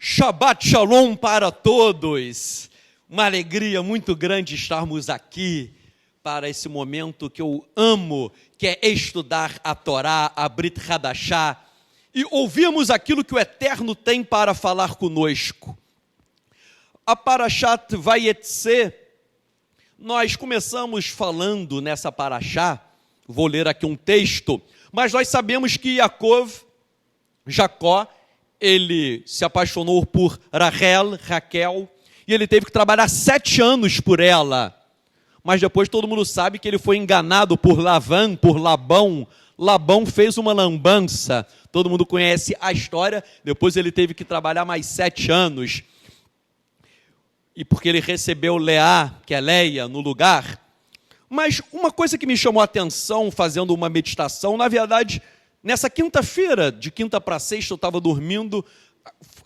Shabbat Shalom para todos. Uma alegria muito grande estarmos aqui para esse momento que eu amo, que é estudar a Torá, a Brit Hadashah, e ouvirmos aquilo que o Eterno tem para falar conosco. A Parashat Vayetze, nós começamos falando nessa Parashá, vou ler aqui um texto, mas nós sabemos que Jacó, ele se apaixonou por Raquel, e ele teve que trabalhar 7 anos por ela. Mas depois todo mundo sabe que ele foi enganado por Labão. Labão fez uma lambança. Todo mundo conhece a história. Depois ele teve que trabalhar mais 7 anos. E porque ele recebeu Leá, que é Leia, no lugar. Mas uma coisa que me chamou a atenção fazendo uma meditação, na verdade, nessa quinta-feira, de quinta para sexta, eu estava dormindo,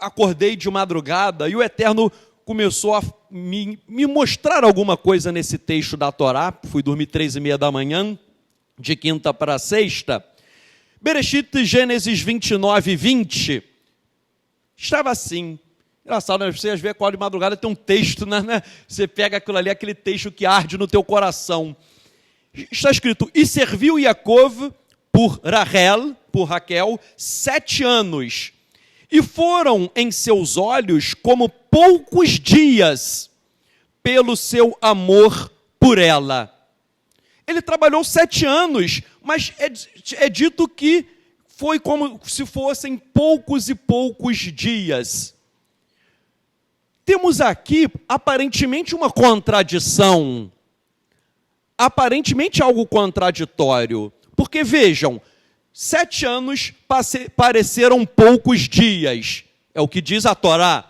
acordei de madrugada e o Eterno começou a me mostrar alguma coisa nesse texto da Torá. Fui dormir 3:30 da manhã, de quinta para sexta. Bereshit, Gênesis 29:20, estava assim. Engraçado, né? Você às vezes acorda de madrugada, tem um texto, né? Você pega aquilo ali, aquele texto que arde no teu coração. Está escrito: e serviu Yaakov por Raquel, 7 anos, e foram em seus olhos como poucos dias, pelo seu amor por ela. Ele trabalhou 7 anos, mas é dito que foi como se fossem poucos e poucos dias. Temos aqui, aparentemente, uma contradição, aparentemente algo contraditório. Porque vejam, 7 anos pareceram poucos dias, é o que diz a Torá.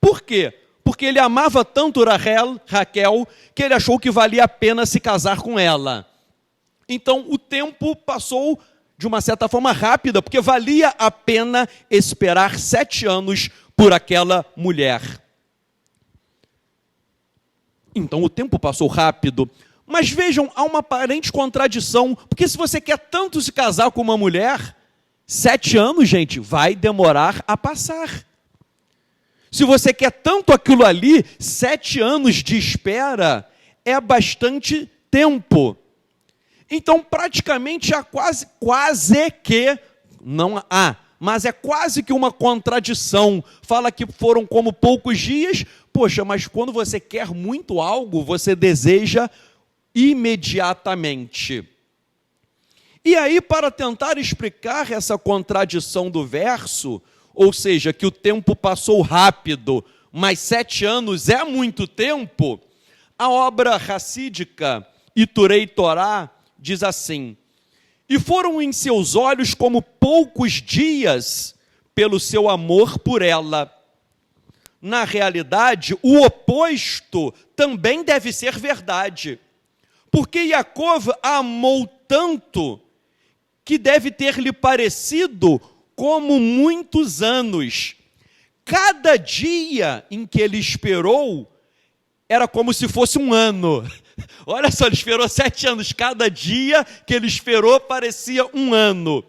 Por quê? Porque ele amava tanto Raquel, que ele achou que valia a pena se casar com ela. Então o tempo passou de uma certa forma rápida, porque valia a pena esperar 7 anos por aquela mulher. Então o tempo passou rápido. Mas vejam, há uma aparente contradição, porque se você quer tanto se casar com uma mulher, 7 anos, gente, vai demorar a passar. Se você quer tanto aquilo ali, 7 anos de espera é bastante tempo. Então, praticamente há quase que, não há, mas é quase que uma contradição. Fala que foram como poucos dias, poxa, mas quando você quer muito algo, você deseja imediatamente. E aí, para tentar explicar essa contradição do verso, ou seja, que o tempo passou rápido, mas 7 anos é muito tempo, a obra racídica Iturei Torá diz assim: e foram em seus olhos como poucos dias pelo seu amor por ela. Na realidade, o oposto também deve ser verdade. Porque Yaakov a amou tanto que deve ter-lhe parecido como muitos anos. Cada dia em que ele esperou era como se fosse um ano. Olha só, ele esperou 7 anos. Cada dia que ele esperou parecia um ano.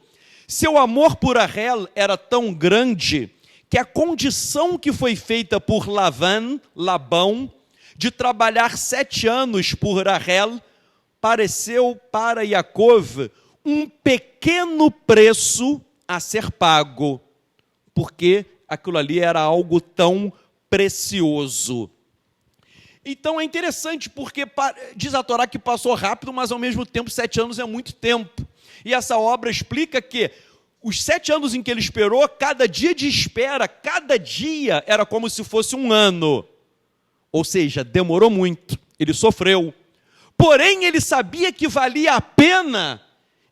Seu amor por Raquel era tão grande que a condição que foi feita por Labão, de trabalhar 7 anos por Raquel, pareceu para Yaakov um pequeno preço a ser pago, porque aquilo ali era algo tão precioso. Então é interessante, porque diz a Torá que passou rápido, mas ao mesmo tempo 7 anos é muito tempo. E essa obra explica que os 7 anos em que ele esperou, cada dia de espera, cada dia era como se fosse um ano. Ou seja, demorou muito, ele sofreu. Porém, ele sabia que valia a pena,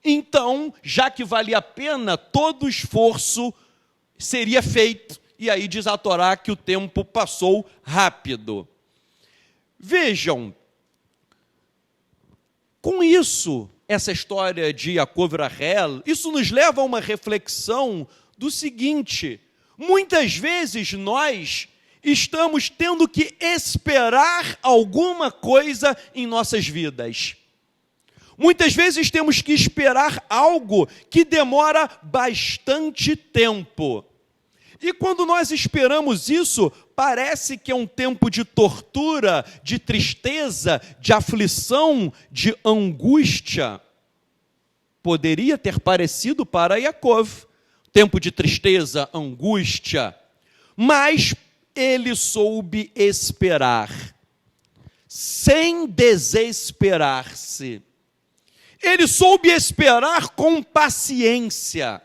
então, já que valia a pena, todo esforço seria feito. E aí diz a Torá que o tempo passou rápido. Vejam, com isso, essa história de Yaakov e Raquel, isso nos leva a uma reflexão do seguinte: muitas vezes nós estamos tendo que esperar alguma coisa em nossas vidas. Muitas vezes temos que esperar algo que demora bastante tempo. E quando nós esperamos isso, parece que é um tempo de tortura, de tristeza, de aflição, de angústia. Poderia ter parecido para Yaakov, tempo de tristeza, angústia, mas ele soube esperar, sem desesperar-se. Ele soube esperar com paciência.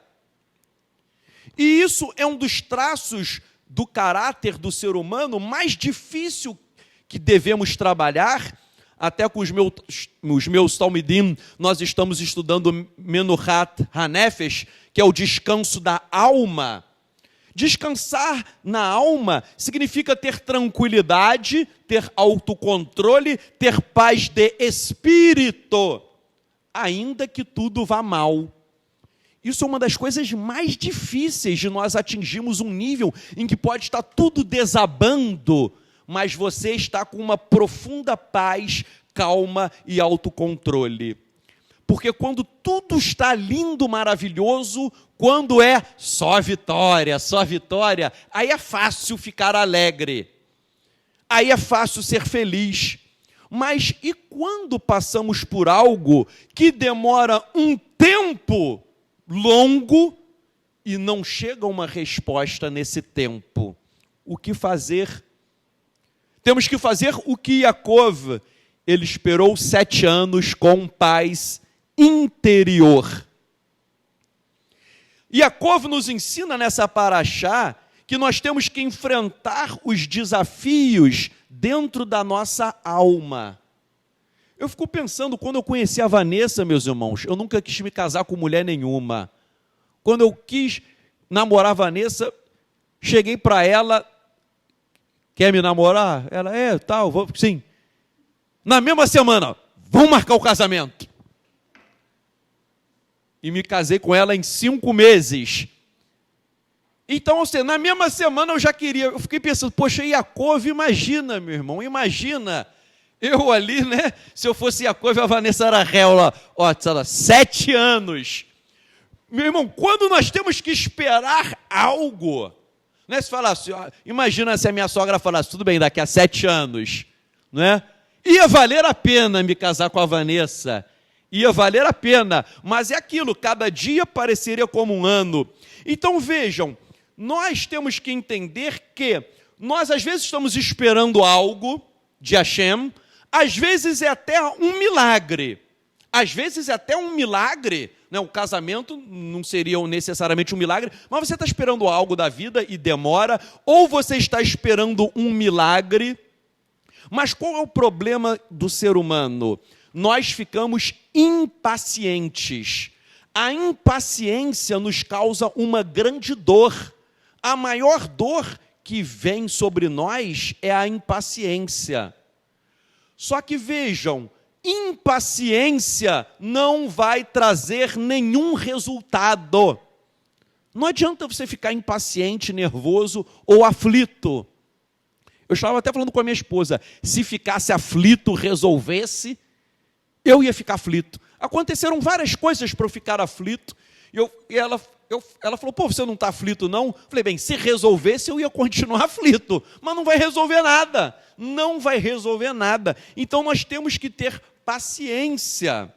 E isso é um dos traços do caráter do ser humano mais difícil que devemos trabalhar. Até com os meus Talmidim, nós estamos estudando Menuhat Hanefesh, que é o descanso da alma. Descansar na alma significa ter tranquilidade, ter autocontrole, ter paz de espírito, ainda que tudo vá mal. Isso é uma das coisas mais difíceis de nós atingirmos um nível em que pode estar tudo desabando, mas você está com uma profunda paz, calma e autocontrole. Porque quando tudo está lindo, maravilhoso, quando é só vitória, aí é fácil ficar alegre, aí é fácil ser feliz. Mas e quando passamos por algo que demora um tempo longo e não chega uma resposta nesse tempo? O que fazer? Temos que fazer o que Yaakov, ele esperou 7 anos com paz interior. Yaakov nos ensina nessa paraxá que nós temos que enfrentar os desafios dentro da nossa alma. Eu fico pensando, quando eu conheci a Vanessa, meus irmãos, eu nunca quis me casar com mulher nenhuma. Quando eu quis namorar a Vanessa, cheguei para ela, quer me namorar? Ela, tal, vou, sim. Na mesma semana, vamos marcar o casamento. E me casei com ela em 5 meses. Então, ou seja, na mesma semana eu já queria, eu fiquei pensando, poxa, Yaakov, imagina, meu irmão, imagina, eu ali, né, se eu fosse Yaakov, a Vanessa era réu lá, 7 anos. Meu irmão, quando nós temos que esperar algo, né, se falasse, imagina se a minha sogra falasse, tudo bem, daqui a 7 anos, né, ia valer a pena me casar com a Vanessa, ia valer a pena, mas é aquilo, cada dia pareceria como um ano. Então vejam, nós temos que entender que nós às vezes estamos esperando algo de Hashem, às vezes é até um milagre, né? O casamento não seria necessariamente um milagre, mas você está esperando algo da vida e demora, ou você está esperando um milagre. Mas qual é o problema do ser humano? Nós ficamos impacientes. A impaciência nos causa uma grande dor. A maior dor que vem sobre nós é a impaciência. Só que vejam, impaciência não vai trazer nenhum resultado. Não adianta você ficar impaciente, nervoso ou aflito. Eu estava até falando com a minha esposa, se ficasse aflito, resolvesse, eu ia ficar aflito. Aconteceram várias coisas para eu ficar aflito, e ela falou, pô, você não está aflito não? Falei, bem, se resolvesse eu ia continuar aflito, mas não vai resolver nada, Então nós temos que ter paciência.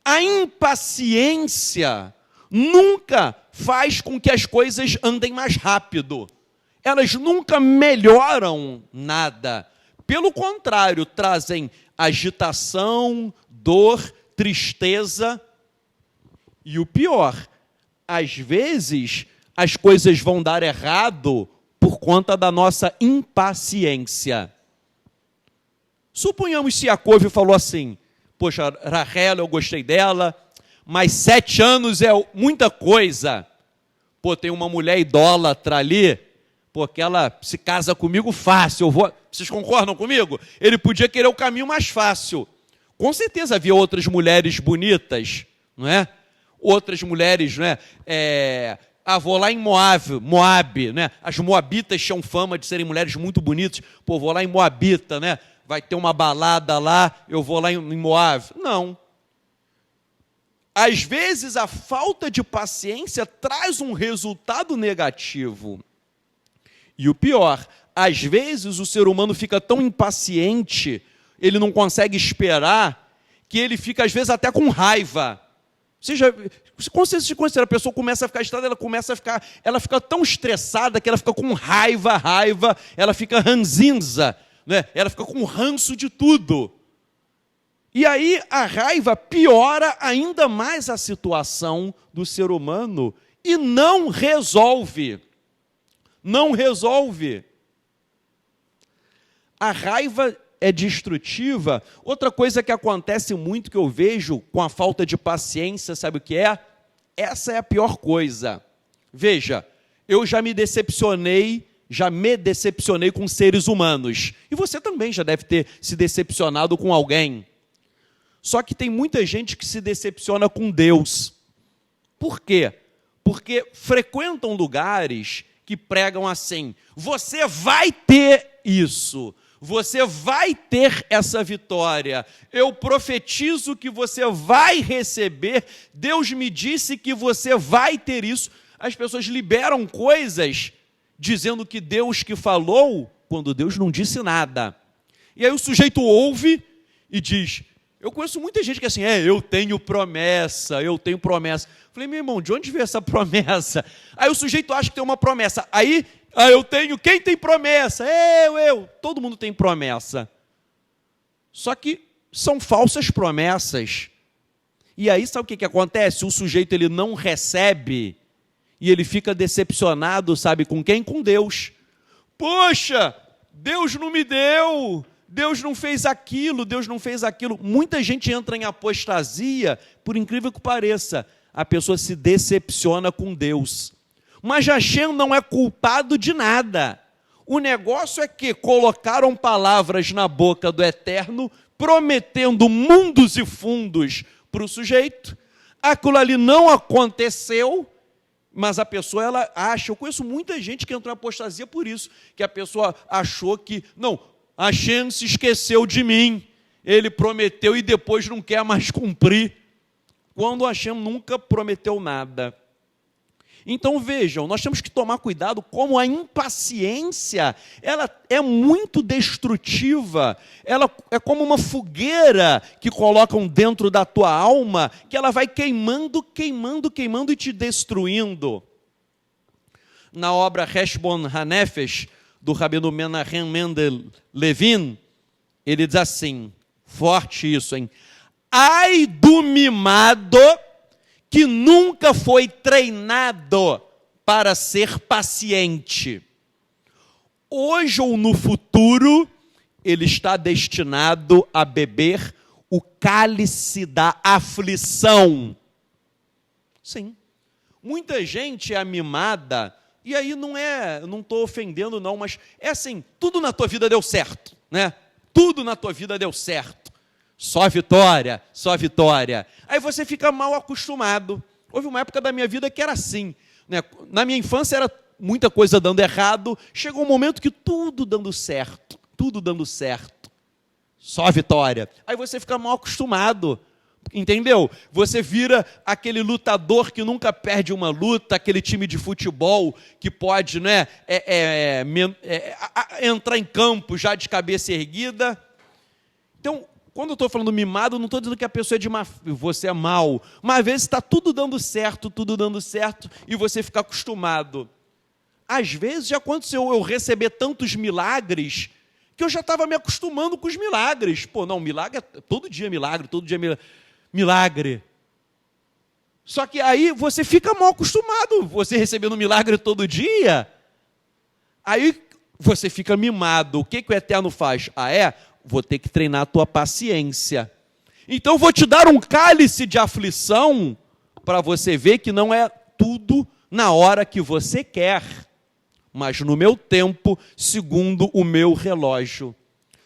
A impaciência nunca faz com que as coisas andem mais rápido. Elas nunca melhoram nada. Pelo contrário, trazem agitação, dor, tristeza. E o pior, às vezes as coisas vão dar errado por conta da nossa impaciência. Suponhamos se Yaakov falou assim, poxa, Rachel, eu gostei dela, mas 7 anos é muita coisa. Pô, tem uma mulher idólatra ali, porque ela se casa comigo fácil, vocês concordam comigo? Ele podia querer o caminho mais fácil. Com certeza havia outras mulheres bonitas, não é? Outras mulheres, não é? Vou lá em Moab, né? As moabitas tinham fama de serem mulheres muito bonitas. Pô, vou lá em Moabita, né? Vai ter uma balada lá, eu vou lá em Moab. Não. Às vezes, a falta de paciência traz um resultado negativo. E o pior, às vezes o ser humano fica tão impaciente, ele não consegue esperar, que ele fica, às vezes, até com raiva. Quando a pessoa começa a ficar estressada, ela fica tão estressada que ela fica com raiva, ela fica ranzinza, né? Ela fica com ranço de tudo. E aí a raiva piora ainda mais a situação do ser humano e não resolve. Não resolve. A raiva é destrutiva. Outra coisa que acontece muito, que eu vejo com a falta de paciência, sabe o que é? Essa é a pior coisa. Veja, eu já me decepcionei com seres humanos. E você também já deve ter se decepcionado com alguém. Só que tem muita gente que se decepciona com Deus. Por quê? Porque frequentam lugares que pregam assim: você vai ter isso, você vai ter essa vitória, eu profetizo que você vai receber, Deus me disse que você vai ter isso. As pessoas liberam coisas dizendo que Deus que falou, quando Deus não disse nada. E aí o sujeito ouve e diz... Eu conheço muita gente que é assim, eu tenho promessa. Falei, meu irmão, de onde veio essa promessa? Aí o sujeito acha que tem uma promessa. Aí, eu tenho, quem tem promessa? Eu. Todo mundo tem promessa. Só que são falsas promessas. E aí, sabe o que acontece? O sujeito ele não recebe e ele fica decepcionado, sabe com quem? Com Deus. Poxa, Deus não me deu... Deus não fez aquilo. Muita gente entra em apostasia, por incrível que pareça. A pessoa se decepciona com Deus. Mas Hashem não é culpado de nada. O negócio é que colocaram palavras na boca do Eterno, prometendo mundos e fundos para o sujeito. Aquilo ali não aconteceu, mas a pessoa ela acha... Eu conheço muita gente que entrou em apostasia por isso, que a pessoa achou que... Não, Hashem se esqueceu de mim, ele prometeu e depois não quer mais cumprir, quando Hashem nunca prometeu nada. Então vejam, nós temos que tomar cuidado como a impaciência, ela é muito destrutiva, ela é como uma fogueira que colocam dentro da tua alma, que ela vai queimando e te destruindo. Na obra Heshbon Hanefesh, do Rabino Menahem Mendel Levin, ele diz assim, forte isso, hein? Ai do mimado que nunca foi treinado para ser paciente. Hoje ou no futuro, ele está destinado a beber o cálice da aflição. Sim. Muita gente é mimada. E aí não estou ofendendo não, mas é assim, tudo na tua vida deu certo, né? Tudo na tua vida deu certo. Só vitória. Aí você fica mal acostumado. Houve uma época da minha vida que era assim, né? Na minha infância era muita coisa dando errado, chegou um momento que tudo dando certo. Só vitória. Aí você fica mal acostumado. Entendeu? Você vira aquele lutador que nunca perde uma luta, aquele time de futebol que pode, né, entrar em campo já de cabeça erguida. Então, quando eu estou falando mimado, não estou dizendo que a pessoa é você é mau, mas às vezes está tudo dando certo, e você fica acostumado. Às vezes já aconteceu eu receber tantos milagres que eu já estava me acostumando com os milagres. Pô, não, milagre é todo dia milagre. Só que aí você fica mal acostumado, você recebendo milagre todo dia, aí você fica mimado. O que o Eterno faz? Vou ter que treinar a tua paciência. Então vou te dar um cálice de aflição, para você ver que não é tudo na hora que você quer, mas no meu tempo, segundo o meu relógio.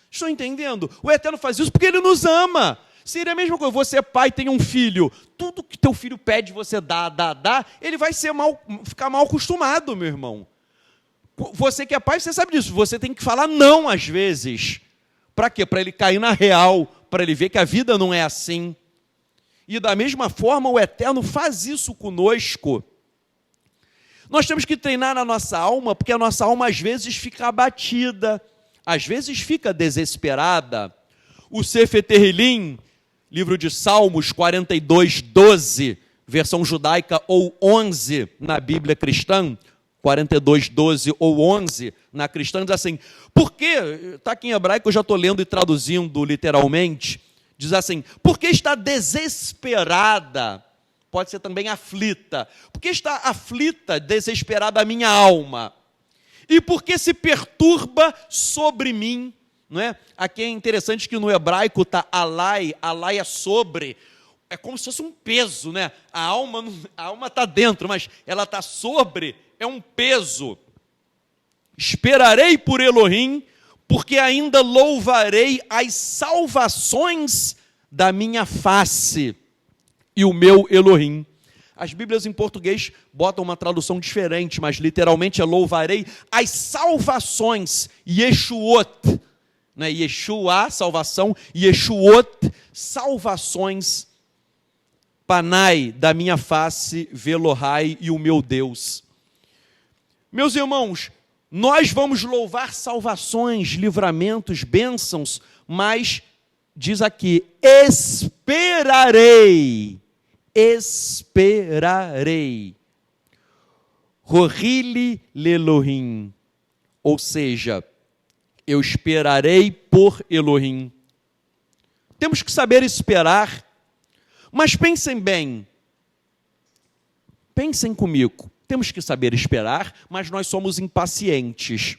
Estão entendendo? O Eterno faz isso porque Ele nos ama. Seria a mesma coisa, você é pai, tem um filho, tudo que teu filho pede, você dá, ele vai ficar mal acostumado, meu irmão. Você que é pai, você sabe disso, você tem que falar não às vezes. Para quê? Para ele cair na real, para ele ver que a vida não é assim. E da mesma forma o Eterno faz isso conosco. Nós temos que treinar na nossa alma, porque a nossa alma às vezes fica abatida, às vezes fica desesperada. O Sefer Tehillim, livro de Salmos 42, 12, versão judaica, ou 11 na Bíblia cristã, 42, 12 ou 11 na cristã, diz assim, porque, está aqui em hebraico, eu já estou lendo e traduzindo literalmente, diz assim, porque está desesperada, pode ser também aflita, porque está aflita, desesperada a minha alma, e porque se perturba sobre mim, não é? Aqui é interessante que no hebraico está alai é sobre, é como se fosse um peso, né? A alma está dentro, mas ela está sobre, é um peso. Esperarei por Elohim, porque ainda louvarei as salvações da minha face e o meu Elohim. As Bíblias em português botam uma tradução diferente, mas literalmente é louvarei as salvações, Yeshuot, né? Yeshua, salvação, Yeshuot, salvações, Panai, da minha face, Velohai e o meu Deus. Meus irmãos, nós vamos louvar salvações, livramentos, bênçãos, mas diz aqui, esperarei, Rohili lelohim, ou seja, eu esperarei por Elohim. Temos que saber esperar, mas pensem bem, pensem comigo, temos que saber esperar, mas nós somos impacientes.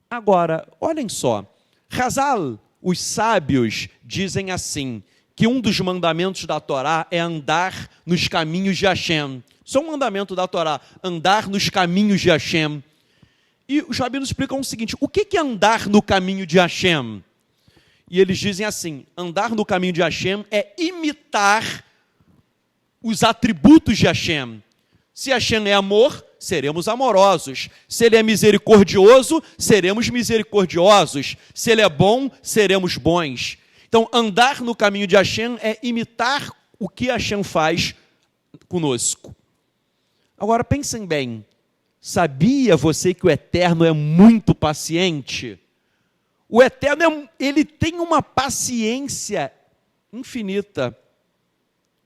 Agora, olhem só, Hazal, os sábios, dizem assim, que um dos mandamentos da Torá é andar nos caminhos de Hashem. Isso é um mandamento da Torá, andar nos caminhos de Hashem. E os rabinos explicam o seguinte, o que é andar no caminho de Hashem? E eles dizem assim, andar no caminho de Hashem é imitar os atributos de Hashem. Se Hashem é amor, seremos amorosos. Se Ele é misericordioso, seremos misericordiosos. Se Ele é bom, seremos bons. Então, andar no caminho de Hashem é imitar o que Hashem faz conosco. Agora, pensem bem, sabia você que o Eterno é muito paciente? O Eterno, ele tem uma paciência infinita.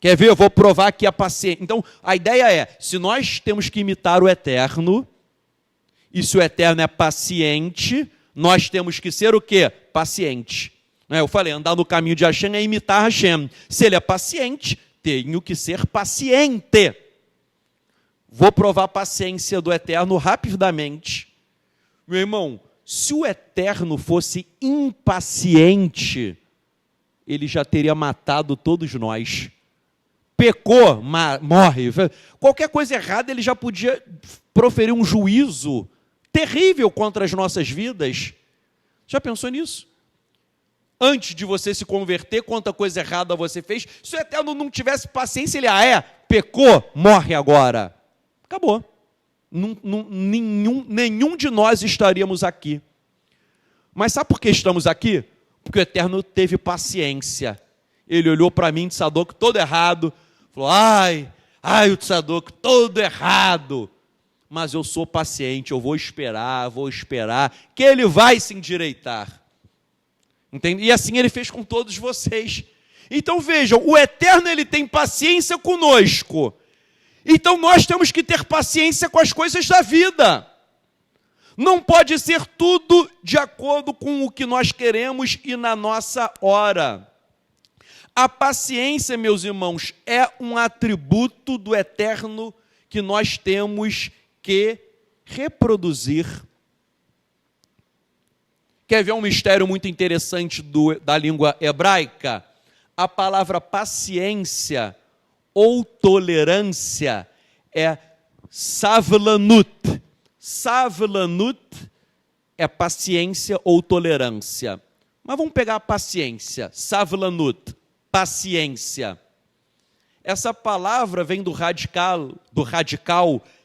Quer ver? Eu vou provar aqui a paciência. Então, a ideia é, se nós temos que imitar o Eterno, e se o Eterno é paciente, nós temos que ser o quê? Paciente. Eu falei, andar no caminho de Hashem é imitar Hashem. Se ele é paciente, tenho que ser paciente. Vou provar a paciência do Eterno rapidamente. Meu irmão, se o Eterno fosse impaciente, ele já teria matado todos nós. Pecou, morre. Qualquer coisa errada, ele já podia proferir um juízo terrível contra as nossas vidas. Já pensou nisso? Antes de você se converter, quanta coisa errada você fez. Se o Eterno não tivesse paciência, ele, pecou, morre agora. Acabou. Nenhum de nós estaríamos aqui. Mas sabe por que estamos aqui? Porque o Eterno teve paciência. Ele olhou para mim, Tzadoc, todo errado. Falou, o Tzadoc, todo errado. Mas eu sou paciente, eu vou esperar, que ele vai se endireitar. Entende? E assim ele fez com todos vocês. Então vejam, o Eterno ele tem paciência conosco. Então nós temos que ter paciência com as coisas da vida. Não pode ser tudo de acordo com o que nós queremos e na nossa hora. A paciência, meus irmãos, é um atributo do Eterno que nós temos que reproduzir. Quer ver um mistério muito interessante da língua hebraica? A palavra paciência ou tolerância é savlanut. Savlanut é paciência ou tolerância. Mas vamos pegar a paciência, savlanut, paciência. Essa palavra vem do radical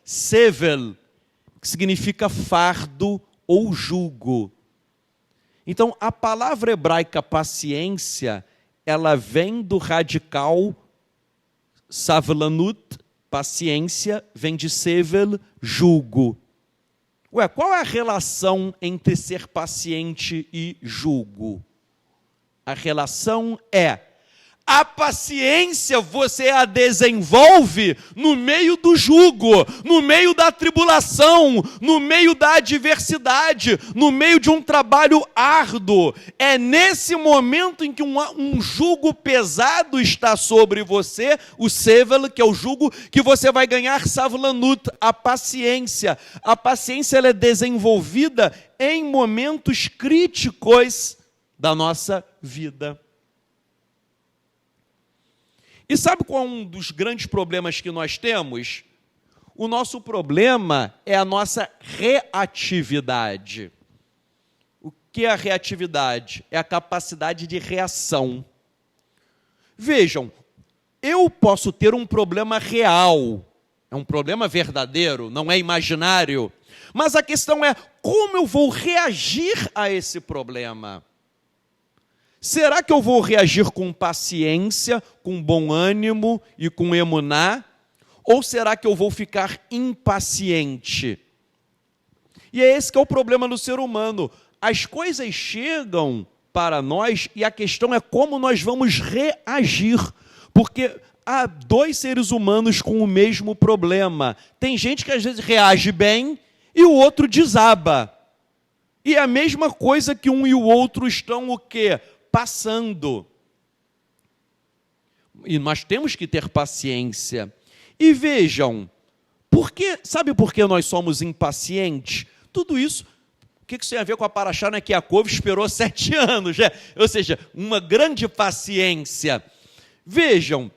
sevel, que significa fardo ou jugo. Então, a palavra hebraica paciência ela vem do radical savlanut, paciência, vem de sevel, jugo. Ué, qual é a relação entre ser paciente e jugo? A relação é: a paciência você a desenvolve no meio do jugo, no meio da tribulação, no meio da adversidade, no meio de um trabalho árduo. É nesse momento em que um jugo pesado está sobre você, o sevel, que é o jugo, que você vai ganhar savlanut, a paciência. A paciência ela é desenvolvida em momentos críticos da nossa vida. E sabe qual é um dos grandes problemas que nós temos? O nosso problema é a nossa reatividade. O que é a reatividade? É a capacidade de reação. Vejam, eu posso ter um problema real, é um problema verdadeiro, não é imaginário, mas a questão é como eu vou reagir a esse problema. Será que eu vou reagir com paciência, com bom ânimo e com emuná? Ou será que eu vou ficar impaciente? E é esse que é o problema do ser humano. As coisas chegam para nós e a questão é como nós vamos reagir. Porque há dois seres humanos com o mesmo problema. Tem gente que às vezes reage bem e o outro desaba. E é a mesma coisa que um e o outro estão o quê? Passando. E nós temos que ter paciência. E vejam, sabe por que nós somos impacientes? Tudo isso, o que isso tem a ver com a paraxá, né? Que Yaakov esperou 7 anos, né? Ou seja, uma grande paciência. Vejam,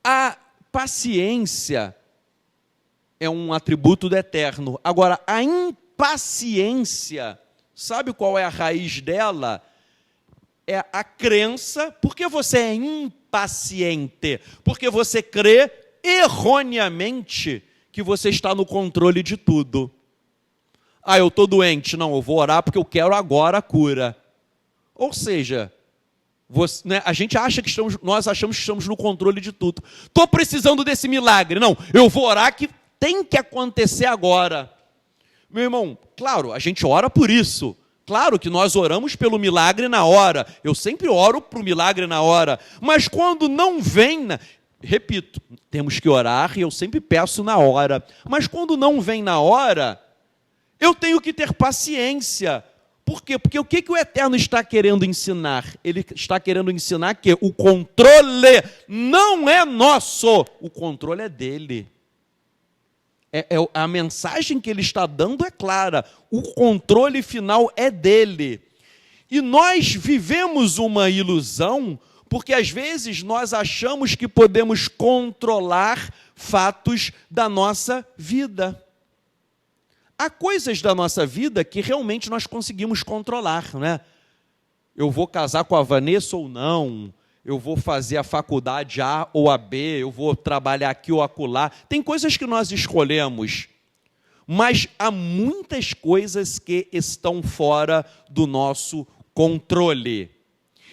a paciência é um atributo do eterno. Agora, a impaciência, sabe qual é a raiz dela? É a crença. Por que você é impaciente? Porque você crê erroneamente que você está no controle de tudo. Ah, eu estou doente. Não, eu vou orar porque eu quero agora a cura. Ou seja, a gente acha que nós achamos que estamos no controle de tudo. Estou precisando desse milagre. Não, eu vou orar que tem que acontecer agora. Meu irmão, claro, a gente ora por isso. Claro que nós oramos pelo milagre na hora. Eu sempre oro para o milagre na hora. Mas quando não vem, repito, temos que orar e eu sempre peço na hora. Mas quando não vem na hora, eu tenho que ter paciência. Por quê? Porque o que o Eterno está querendo ensinar? Ele está querendo ensinar que o controle não é nosso, o controle é dele. A mensagem que ele está dando é clara, o controle final é dele. E nós vivemos uma ilusão, porque às vezes nós achamos que podemos controlar fatos da nossa vida. Há coisas da nossa vida que realmente nós conseguimos controlar, né? Eu vou casar com a Vanessa ou não? Eu vou fazer a faculdade A ou a B, eu vou trabalhar aqui ou acolá. Tem coisas que nós escolhemos, mas há muitas coisas que estão fora do nosso controle.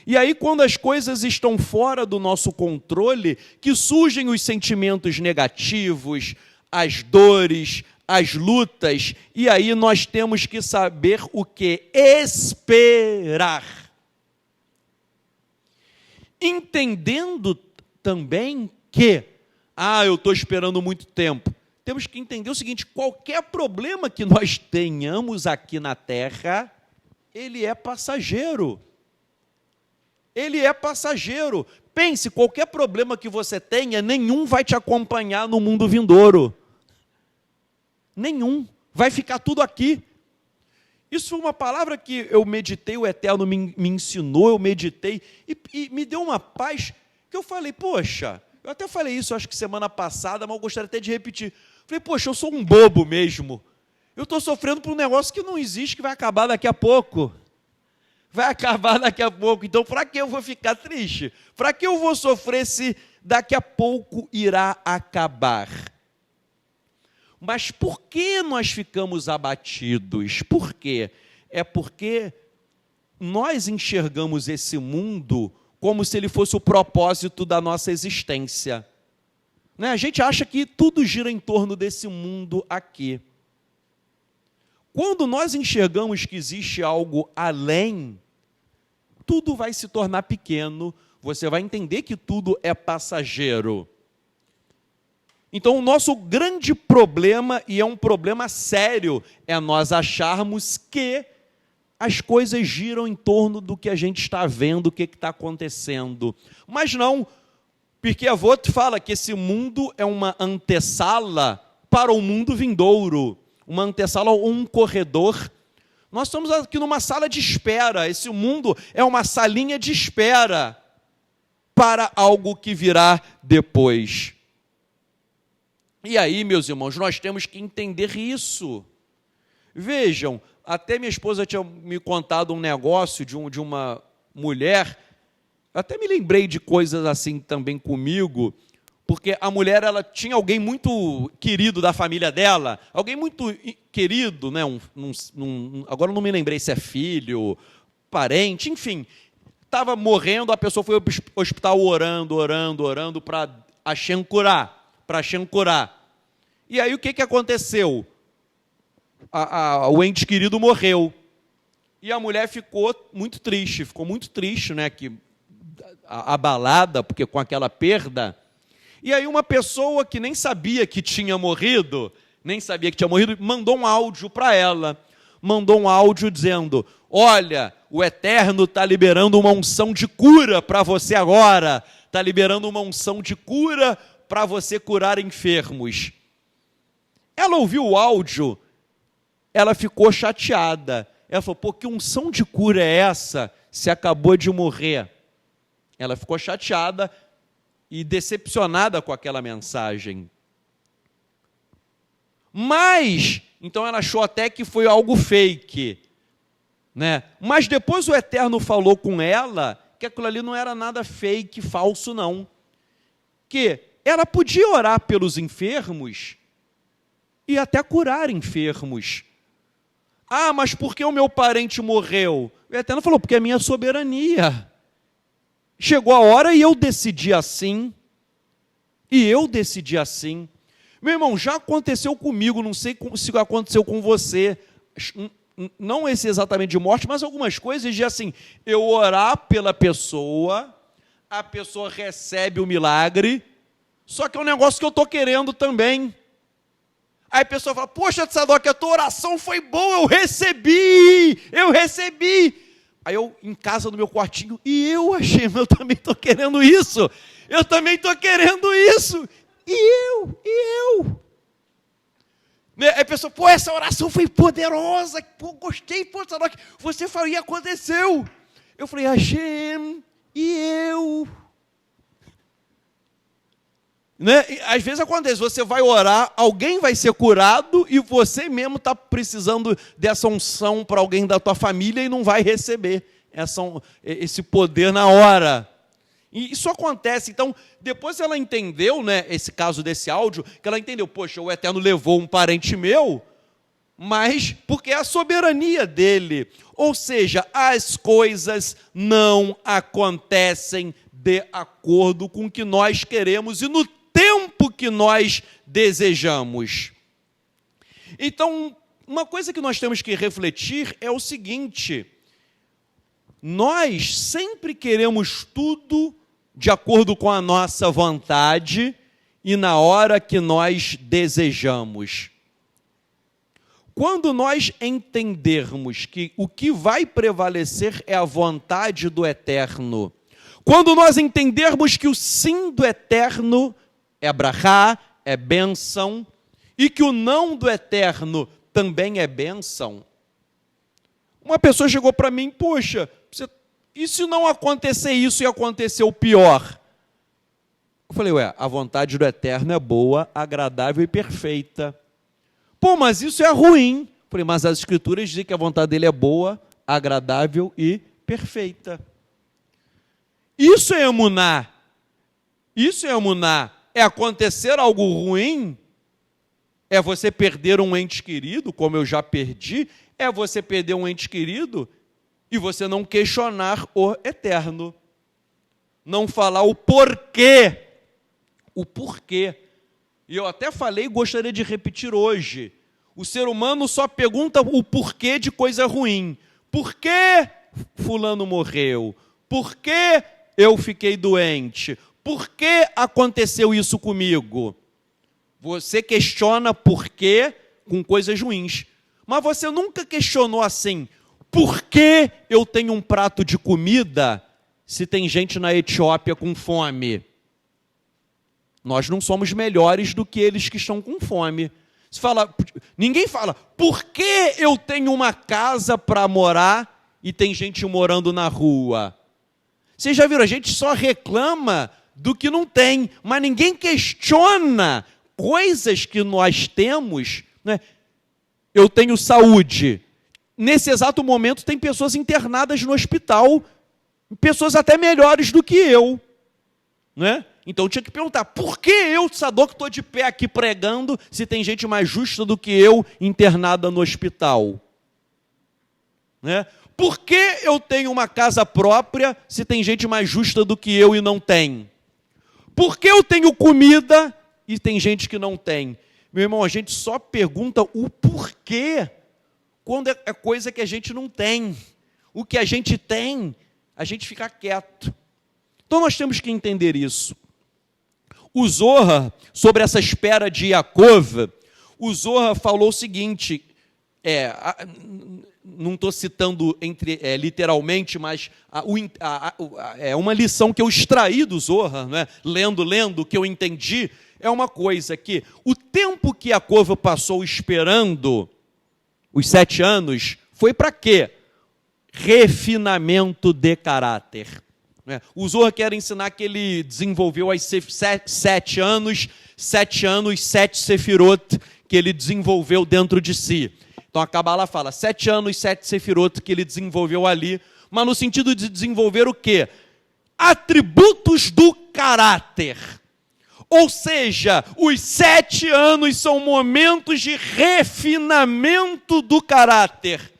E aí, quando as coisas estão fora do nosso controle, que surgem os sentimentos negativos, as dores, as lutas, e aí nós temos que saber o que? Esperar. Entendendo também que, eu estou esperando muito tempo. Temos que entender o seguinte: qualquer problema que nós tenhamos aqui na Terra, ele é passageiro. Ele é passageiro. Pense, qualquer problema que você tenha, nenhum vai te acompanhar no mundo vindouro. Nenhum. Vai ficar tudo aqui. Isso foi uma palavra que eu meditei, o Eterno me ensinou, eu meditei, e me deu uma paz, que eu falei, poxa, eu até falei isso, acho que semana passada, mas eu gostaria até de repetir. Falei, poxa, eu sou um bobo mesmo. Eu estou sofrendo por um negócio que não existe, que vai acabar daqui a pouco. Vai acabar daqui a pouco. Então, para que eu vou ficar triste? Para que eu vou sofrer se daqui a pouco irá acabar? Mas por que nós ficamos abatidos? Por quê? É porque nós enxergamos esse mundo como se ele fosse o propósito da nossa existência. Né? A gente acha que tudo gira em torno desse mundo aqui. Quando nós enxergamos que existe algo além, tudo vai se tornar pequeno, você vai entender que tudo é passageiro. Então, o nosso grande problema, e é um problema sério, é nós acharmos que as coisas giram em torno do que a gente está vendo, o que está acontecendo. Mas não, porque Avot fala que esse mundo é uma antessala para o mundo vindouro, uma antessala ou um corredor. Nós estamos aqui numa sala de espera, esse mundo é uma salinha de espera para algo que virá depois. E aí, meus irmãos, nós temos que entender isso. Vejam, até minha esposa tinha me contado um negócio de uma mulher, até me lembrei de coisas assim também comigo, porque a mulher, ela tinha alguém muito querido da família dela, alguém muito querido, né? Agora não me lembrei se é filho, parente, enfim, estava morrendo, a pessoa foi ao hospital orando para Hashem curar. E aí o que aconteceu? O ente querido morreu. E a mulher ficou muito triste, né, abalada, porque com aquela perda. E aí uma pessoa que nem sabia que tinha morrido, mandou um áudio para ela. Mandou um áudio dizendo: olha, o Eterno está liberando uma unção de cura para você agora. Está liberando uma unção de cura para você curar enfermos. Ela ouviu o áudio, ela ficou chateada. Ela falou: pô, que unção de cura é essa se acabou de morrer? Ela ficou chateada e decepcionada com aquela mensagem. Mas, então ela achou até que foi algo fake, né? Mas depois o Eterno falou com ela que aquilo ali não era nada fake, falso não. Que ela podia orar pelos enfermos e até curar enfermos. Ah, mas por que o meu parente morreu? O Eterno falou: porque é minha soberania. Chegou a hora e eu decidi assim. Meu irmão, já aconteceu comigo, não sei se aconteceu com você, não esse exatamente de morte, mas algumas coisas de assim, eu orar pela pessoa, a pessoa recebe o milagre, só que é um negócio que eu estou querendo também. Aí a pessoa fala: poxa, Tzadok, a tua oração foi boa, eu recebi. Aí eu, em casa, no meu quartinho, eu também estou querendo isso. E eu. Né? Aí a pessoa: pô, essa oração foi poderosa, pô, gostei, pô, Tzadok, você falou e aconteceu. Eu falei: Hashem, e eu. Né? Às vezes acontece, você vai orar, alguém vai ser curado e você mesmo está precisando dessa unção para alguém da tua família e não vai receber esse poder na hora. E isso acontece. Então, depois ela entendeu, né, esse caso desse áudio, que ela entendeu: poxa, o Eterno levou um parente meu, mas porque é a soberania dele. Ou seja, as coisas não acontecem de acordo com o que nós queremos e no tempo que nós desejamos. Então, uma coisa que nós temos que refletir é o seguinte: nós sempre queremos tudo de acordo com a nossa vontade e na hora que nós desejamos. Quando nós entendermos que o que vai prevalecer é a vontade do Eterno, quando nós entendermos que o sim do Eterno é brachá, é bênção, e que o não do Eterno também é bênção. Uma pessoa chegou para mim: poxa, e se não acontecer isso e acontecer o pior? Eu falei: a vontade do Eterno é boa, agradável e perfeita. Pô, mas isso é ruim. Eu falei: mas as Escrituras dizem que a vontade dele é boa, agradável e perfeita. Isso é emuná. É acontecer algo ruim? É você perder um ente querido, como eu já perdi? É você perder um ente querido e você não questionar o Eterno. não falar o porquê. O porquê. E eu até falei e gostaria de repetir hoje. O ser humano só pergunta o porquê de coisa ruim. Por que fulano morreu? Por que eu fiquei doente? Por que aconteceu isso comigo? Você questiona por quê com coisas ruins. Mas você nunca questionou assim, por que eu tenho um prato de comida se tem gente na Etiópia com fome? Nós não somos melhores do que eles que estão com fome. Ninguém fala, por que eu tenho uma casa para morar e tem gente morando na rua? Vocês já viram, a gente só reclama do que não tem, mas ninguém questiona coisas que nós temos, né? Eu tenho saúde. Nesse exato momento tem pessoas internadas no hospital, pessoas até melhores do que eu, né? Então eu tinha que perguntar, por que eu, Sadoc, estou de pé aqui pregando, se tem gente mais justa do que eu internada no hospital? Né? Por que eu tenho uma casa própria, se tem gente mais justa do que eu e não tem? Por que eu tenho comida e tem gente que não tem? Meu irmão, a gente só pergunta o porquê quando é coisa que a gente não tem. O que a gente tem, a gente fica quieto. Então nós temos que entender isso. O Zohar, sobre essa espera de Yaakov, o Zohar falou o seguinte, não estou citando literalmente, mas é uma lição que eu extraí do Zohar, né? lendo, o que eu entendi, é uma coisa que o tempo que Yaakov passou esperando, os 7 anos, foi para quê? Refinamento de caráter. O Zohar quer ensinar que ele desenvolveu aos 7 anos, 7 sefirot que ele desenvolveu dentro de si. Então a Kabbalah fala, 7 anos, 7 sefirot que ele desenvolveu ali, mas no sentido de desenvolver o quê? Atributos do caráter. Ou seja, os 7 anos são momentos de refinamento do caráter.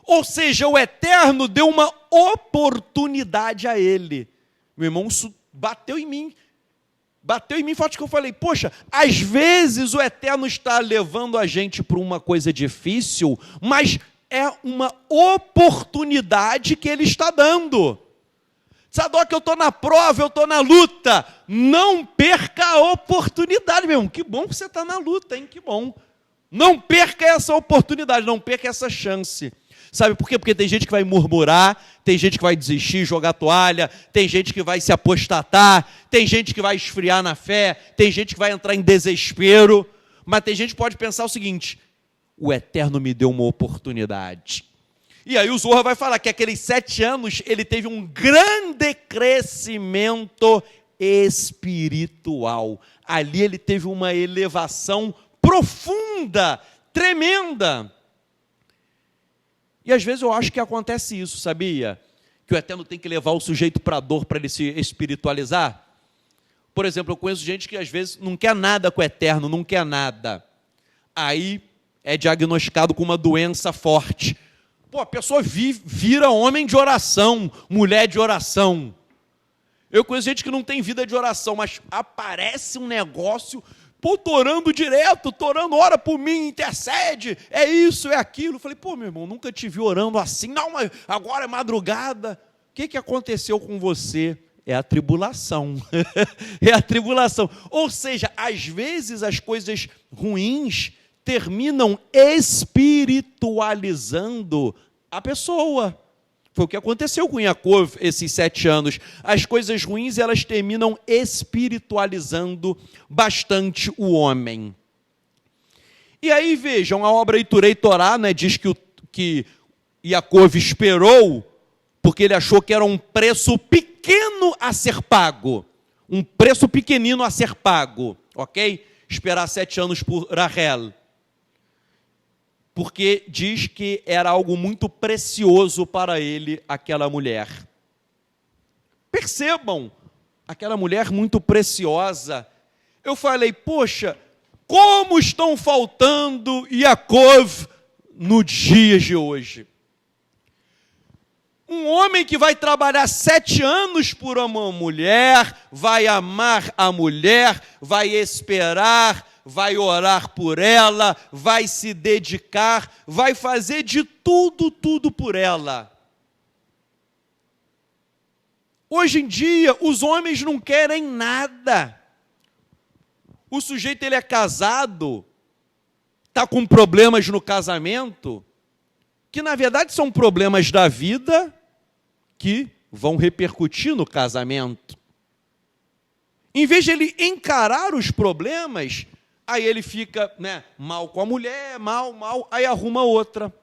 Ou seja, o Eterno deu uma oportunidade a ele. Meu irmão, isso bateu em mim. Bateu em mim, forte que eu falei, poxa, às vezes o Eterno está levando a gente para uma coisa difícil, mas é uma oportunidade que Ele está dando. Sadoc, eu estou na prova, eu estou na luta. Não perca a oportunidade, meu irmão. Que bom que você está na luta, hein? Que bom. Não perca essa oportunidade, não perca essa chance. Sabe por quê? Porque tem gente que vai murmurar, tem gente que vai desistir, jogar toalha, tem gente que vai se apostatar, tem gente que vai esfriar na fé, tem gente que vai entrar em desespero, mas tem gente que pode pensar o seguinte, o Eterno me deu uma oportunidade. E aí o Zohar vai falar que aqueles 7 anos ele teve um grande crescimento espiritual. Ali ele teve uma elevação profunda, tremenda. E às vezes eu acho que acontece isso, sabia? Que o Eterno tem que levar o sujeito para a dor para ele se espiritualizar. Por exemplo, eu conheço gente que às vezes não quer nada com o Eterno, não quer nada. Aí é diagnosticado com uma doença forte. Pô, a pessoa vira homem de oração, mulher de oração. Eu conheço gente que não tem vida de oração, mas aparece um negócio... Pô, tô orando direto, tô orando, ora por mim, intercede, é isso, é aquilo. Eu falei, pô, meu irmão, nunca te vi orando assim. Não, mas agora é madrugada. O que aconteceu com você? É a tribulação. É a tribulação. Ou seja, às vezes as coisas ruins terminam espiritualizando a pessoa. Foi o que aconteceu com Yaakov esses 7 anos. As coisas ruins, elas terminam espiritualizando bastante o homem. E aí, vejam, a obra Iturei Torá, né, diz que Yaakov esperou, porque ele achou que era um preço pequeno a ser pago. Um preço pequenino a ser pago, ok? Esperar 7 anos por Rahel. Porque diz que era algo muito precioso para ele, aquela mulher. Percebam, aquela mulher muito preciosa. Eu falei, poxa, como estão faltando Yaakov nos dias de hoje? Um homem que vai trabalhar 7 anos por uma mulher, vai amar a mulher, vai esperar, vai orar por ela, vai se dedicar, vai fazer de tudo por ela. Hoje em dia, os homens não querem nada. O sujeito ele é casado, está com problemas no casamento, que na verdade são problemas da vida que vão repercutir no casamento. Em vez de ele encarar os problemas, aí ele fica, mal com a mulher, mal, aí arruma outra.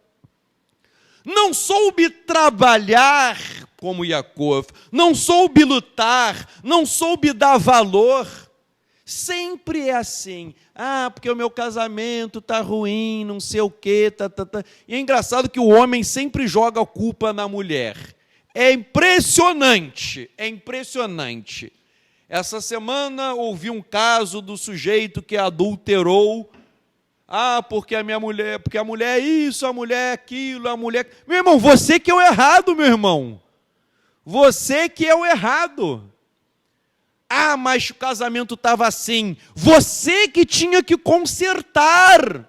Não soube trabalhar como Yaakov, não soube lutar, não soube dar valor. Sempre é assim. Porque o meu casamento está ruim, não sei o quê. E é engraçado que o homem sempre joga a culpa na mulher. É impressionante, é impressionante. Essa semana ouvi um caso do sujeito que adulterou. Porque a mulher é isso, a mulher é aquilo, a mulher... Meu irmão, você que é o errado, meu irmão. Você que é o errado. Mas o casamento estava assim. Você que tinha que consertar.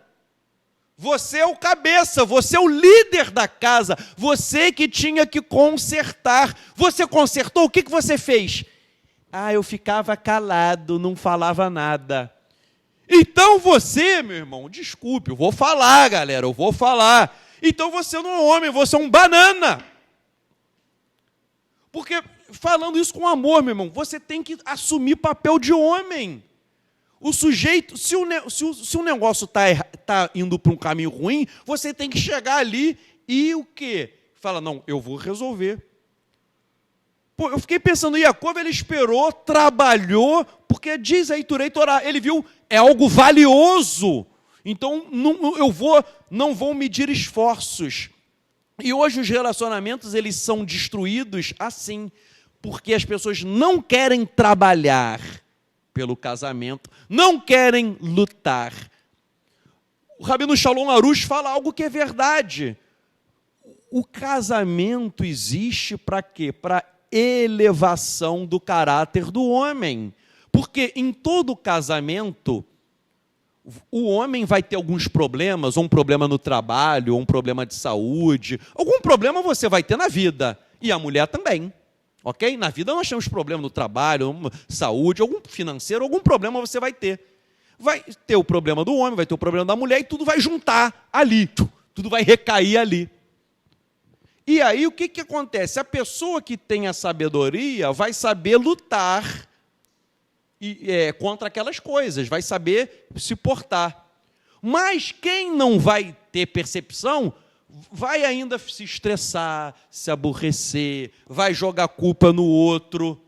Você é o cabeça, você é o líder da casa. Você que tinha que consertar. Você consertou, o que você fez? Eu ficava calado, não falava nada. Então você, meu irmão, desculpe, eu vou falar, galera, eu vou falar. Então você não é um homem, você é um banana. Porque, falando isso com amor, meu irmão, você tem que assumir papel de homem. O sujeito, se o negócio está indo para um caminho ruim, você tem que chegar ali e o quê? Fala, não, eu vou resolver. Eu fiquei pensando, Yaakov, ele esperou, trabalhou, porque diz aí, Turei Torá, ele viu, é algo valioso, então não vou medir esforços. E hoje os relacionamentos, eles são destruídos assim, porque as pessoas não querem trabalhar pelo casamento, não querem lutar. O Rabino Shalom Arush fala algo que é verdade. O casamento existe para quê? Para elevação do caráter do homem. Porque em todo casamento, o homem vai ter alguns problemas, ou um problema no trabalho, ou um problema de saúde. Algum problema você vai ter na vida, e a mulher também. Ok? Na vida nós temos problema no trabalho, saúde, algum financeiro, algum problema você vai ter. Vai ter o problema do homem, vai ter o problema da mulher, e tudo vai juntar ali, tudo vai recair ali. E aí o que acontece? A pessoa que tem a sabedoria vai saber lutar contra aquelas coisas, vai saber se portar. Mas quem não vai ter percepção, vai ainda se estressar, se aborrecer, vai jogar culpa no outro,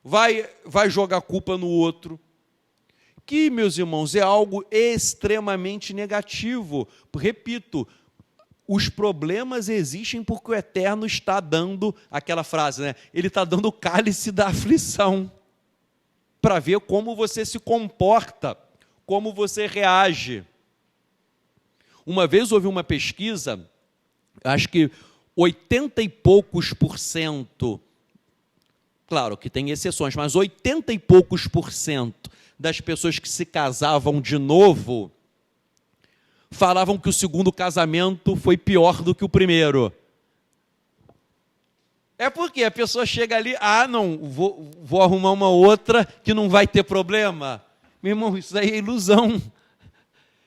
vai jogar culpa no outro. Que, meus irmãos, é algo extremamente negativo. Repito, os problemas existem porque o Eterno está dando, aquela frase, ele está dando o cálice da aflição, para ver como você se comporta, como você reage. Uma vez houve uma pesquisa, acho que 80 e poucos %, claro que tem exceções, mas 80 e poucos % das pessoas que se casavam de novo, falavam que o segundo casamento foi pior do que o primeiro. É porque a pessoa chega ali, não, vou arrumar uma outra que não vai ter problema. Meu irmão, isso aí é ilusão.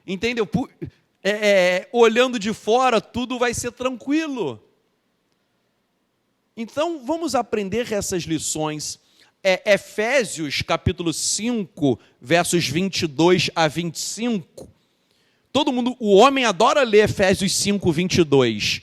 Entendeu? Olhando de fora, tudo vai ser tranquilo. Então, vamos aprender essas lições. Efésios, capítulo 5, versos 22 a 25. Todo mundo, o homem adora ler Efésios 5, 22.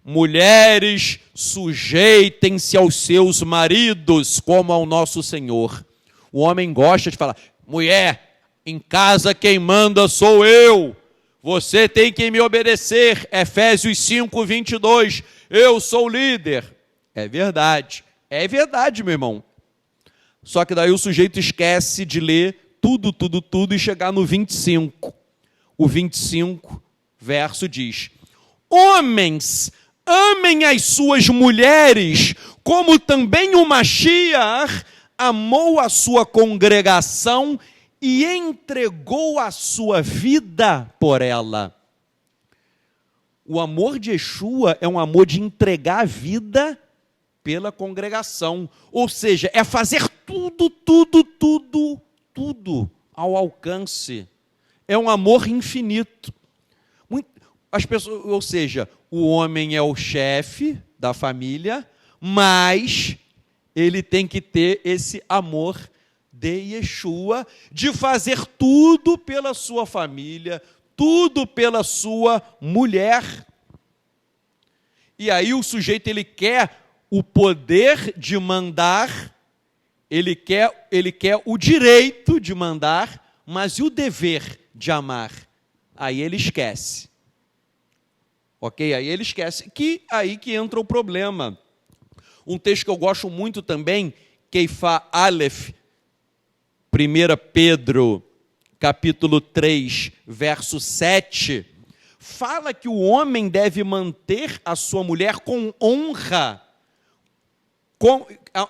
Mulheres, sujeitem-se aos seus maridos, como ao nosso Senhor. O homem gosta de falar, mulher, em casa quem manda sou eu. Você tem que me obedecer. Efésios 5, 22. Eu sou o líder. É verdade, meu irmão. Só que daí o sujeito esquece de ler tudo e chegar no 25. O 25 verso diz, homens, Amem as suas mulheres, como também o Mashiach amou a sua congregação e entregou a sua vida por ela. O amor de Yeshua é um amor de entregar a vida pela congregação. Ou seja, é fazer tudo ao alcance. É um amor infinito. As pessoas, ou seja, o homem é o chefe da família, mas ele tem que ter esse amor de Yeshua, de fazer tudo pela sua família, tudo pela sua mulher. E aí o sujeito, ele quer o poder de mandar, ele quer o direito de mandar, mas e o dever de amar? Aí ele esquece. Ok? Aí ele esquece. Aí que entra o problema. Um texto que eu gosto muito também, Keifá Aleph, 1 Pedro, capítulo 3, verso 7, fala que o homem deve manter a sua mulher com honra.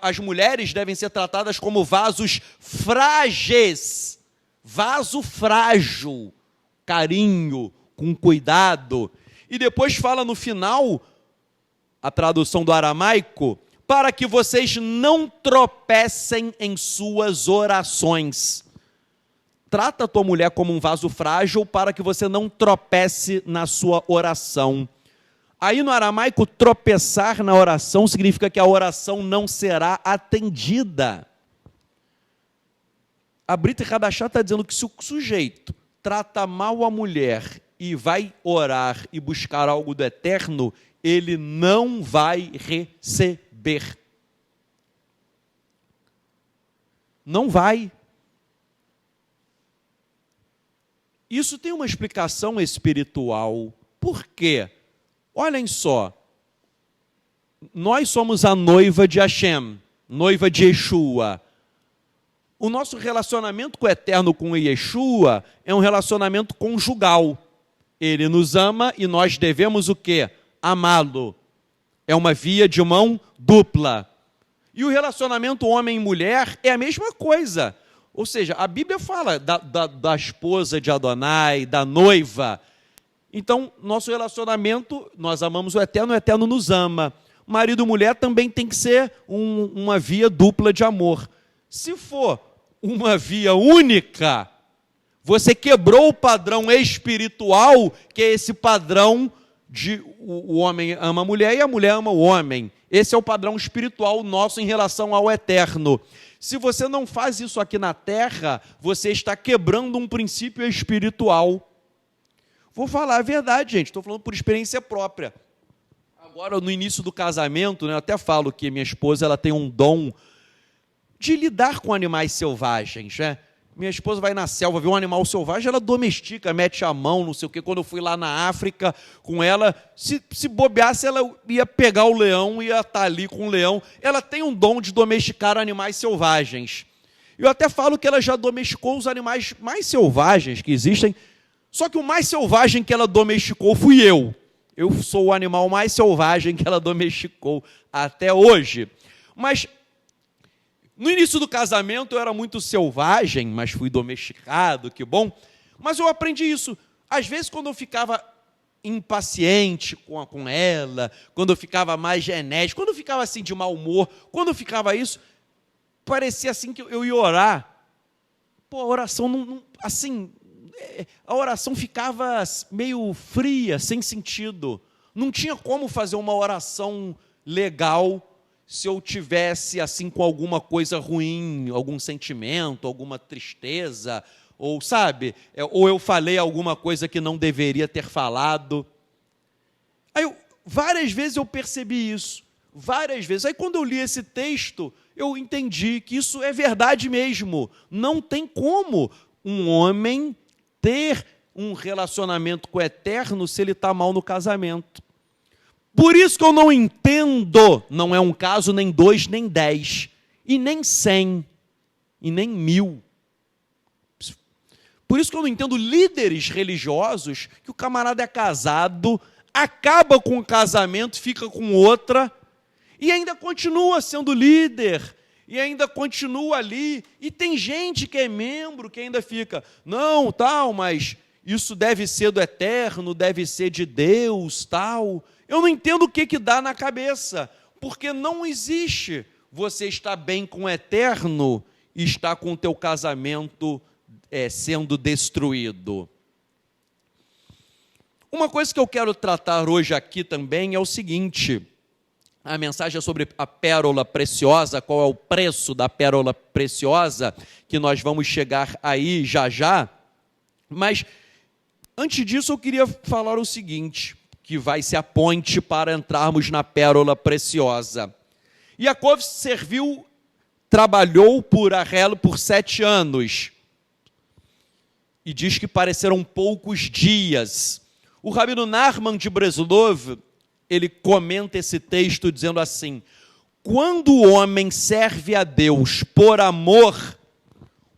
As mulheres devem ser tratadas como vasos frágeis, vaso frágil, carinho, com cuidado. E depois fala no final, a tradução do aramaico, para que vocês não tropecem em suas orações. Trata a tua mulher como um vaso frágil para que você não tropece na sua oração. Aí no aramaico, tropeçar na oração significa que a oração não será atendida. A Brita Hadashah está dizendo que se o sujeito trata mal a mulher e vai orar e buscar algo do eterno, ele não vai receber. Não vai. Isso tem uma explicação espiritual. Por quê? Olhem só. Nós somos a noiva de Hashem, noiva de Yeshua. O nosso relacionamento com o eterno, com o Yeshua, é um relacionamento conjugal. Ele nos ama e nós devemos o quê? Amá-lo. É uma via de mão dupla. E o relacionamento homem e mulher é a mesma coisa. Ou seja, a Bíblia fala da esposa de Adonai, da noiva. Então, nosso relacionamento, nós amamos o eterno nos ama. Marido e mulher também tem que ser uma via dupla de amor. Se for uma via única, você quebrou o padrão espiritual, que é esse padrão de o homem ama a mulher e a mulher ama o homem. Esse é o padrão espiritual nosso em relação ao eterno. Se você não faz isso aqui na terra, você está quebrando um princípio espiritual. Vou falar a verdade, gente, estou falando por experiência própria. Agora, no início do casamento, eu até falo que minha esposa ela tem um dom de lidar com animais selvagens, né? Minha esposa vai na selva, vê um animal selvagem, ela domestica, mete a mão, não sei o quê. Quando eu fui lá na África com ela, se bobeasse, ela ia pegar o leão, ia estar ali com o leão. Ela tem um dom de domesticar animais selvagens. Eu até falo que ela já domesticou os animais mais selvagens que existem, só que o mais selvagem que ela domesticou fui eu. Eu sou o animal mais selvagem que ela domesticou até hoje. Mas no início do casamento eu era muito selvagem, mas fui domesticado, que bom. Mas eu aprendi isso. Às vezes, quando eu ficava impaciente com ela, quando eu ficava mais genético, quando eu ficava assim de mau humor, quando eu ficava isso, parecia assim que eu ia orar. Pô, a oração a oração ficava meio fria, sem sentido. Não tinha como fazer uma oração legal se eu tivesse assim com alguma coisa ruim, algum sentimento, alguma tristeza, ou sabe, ou eu falei alguma coisa que não deveria ter falado. Aí várias vezes eu percebi isso, várias vezes. Aí quando eu li esse texto, eu entendi que isso é verdade mesmo. Não tem como um homem ter um relacionamento com o eterno se ele está mal no casamento. Por isso que eu não entendo, não é um caso nem 2, nem 10, e nem 100, e nem 1000. Por isso que eu não entendo líderes religiosos que o camarada é casado acaba com o casamento, fica com outra, e ainda continua sendo líder, e ainda continua ali, e tem gente que é membro, que ainda fica, não, tal, mas isso deve ser do eterno, deve ser de Deus, tal. Eu não entendo o que dá na cabeça, porque não existe você estar bem com o eterno e estar com o teu casamento sendo destruído. Uma coisa que eu quero tratar hoje aqui também é o seguinte, a mensagem é sobre a pérola preciosa, qual é o preço da pérola preciosa, que nós vamos chegar aí já já, mas antes disso eu queria falar o seguinte, que vai ser a ponte para entrarmos na pérola preciosa. Yaakov trabalhou por Rahel por 7 anos, e diz que pareceram poucos dias. O Rabino Nachman de Breslov, ele comenta esse texto dizendo assim, quando o homem serve a Deus por amor,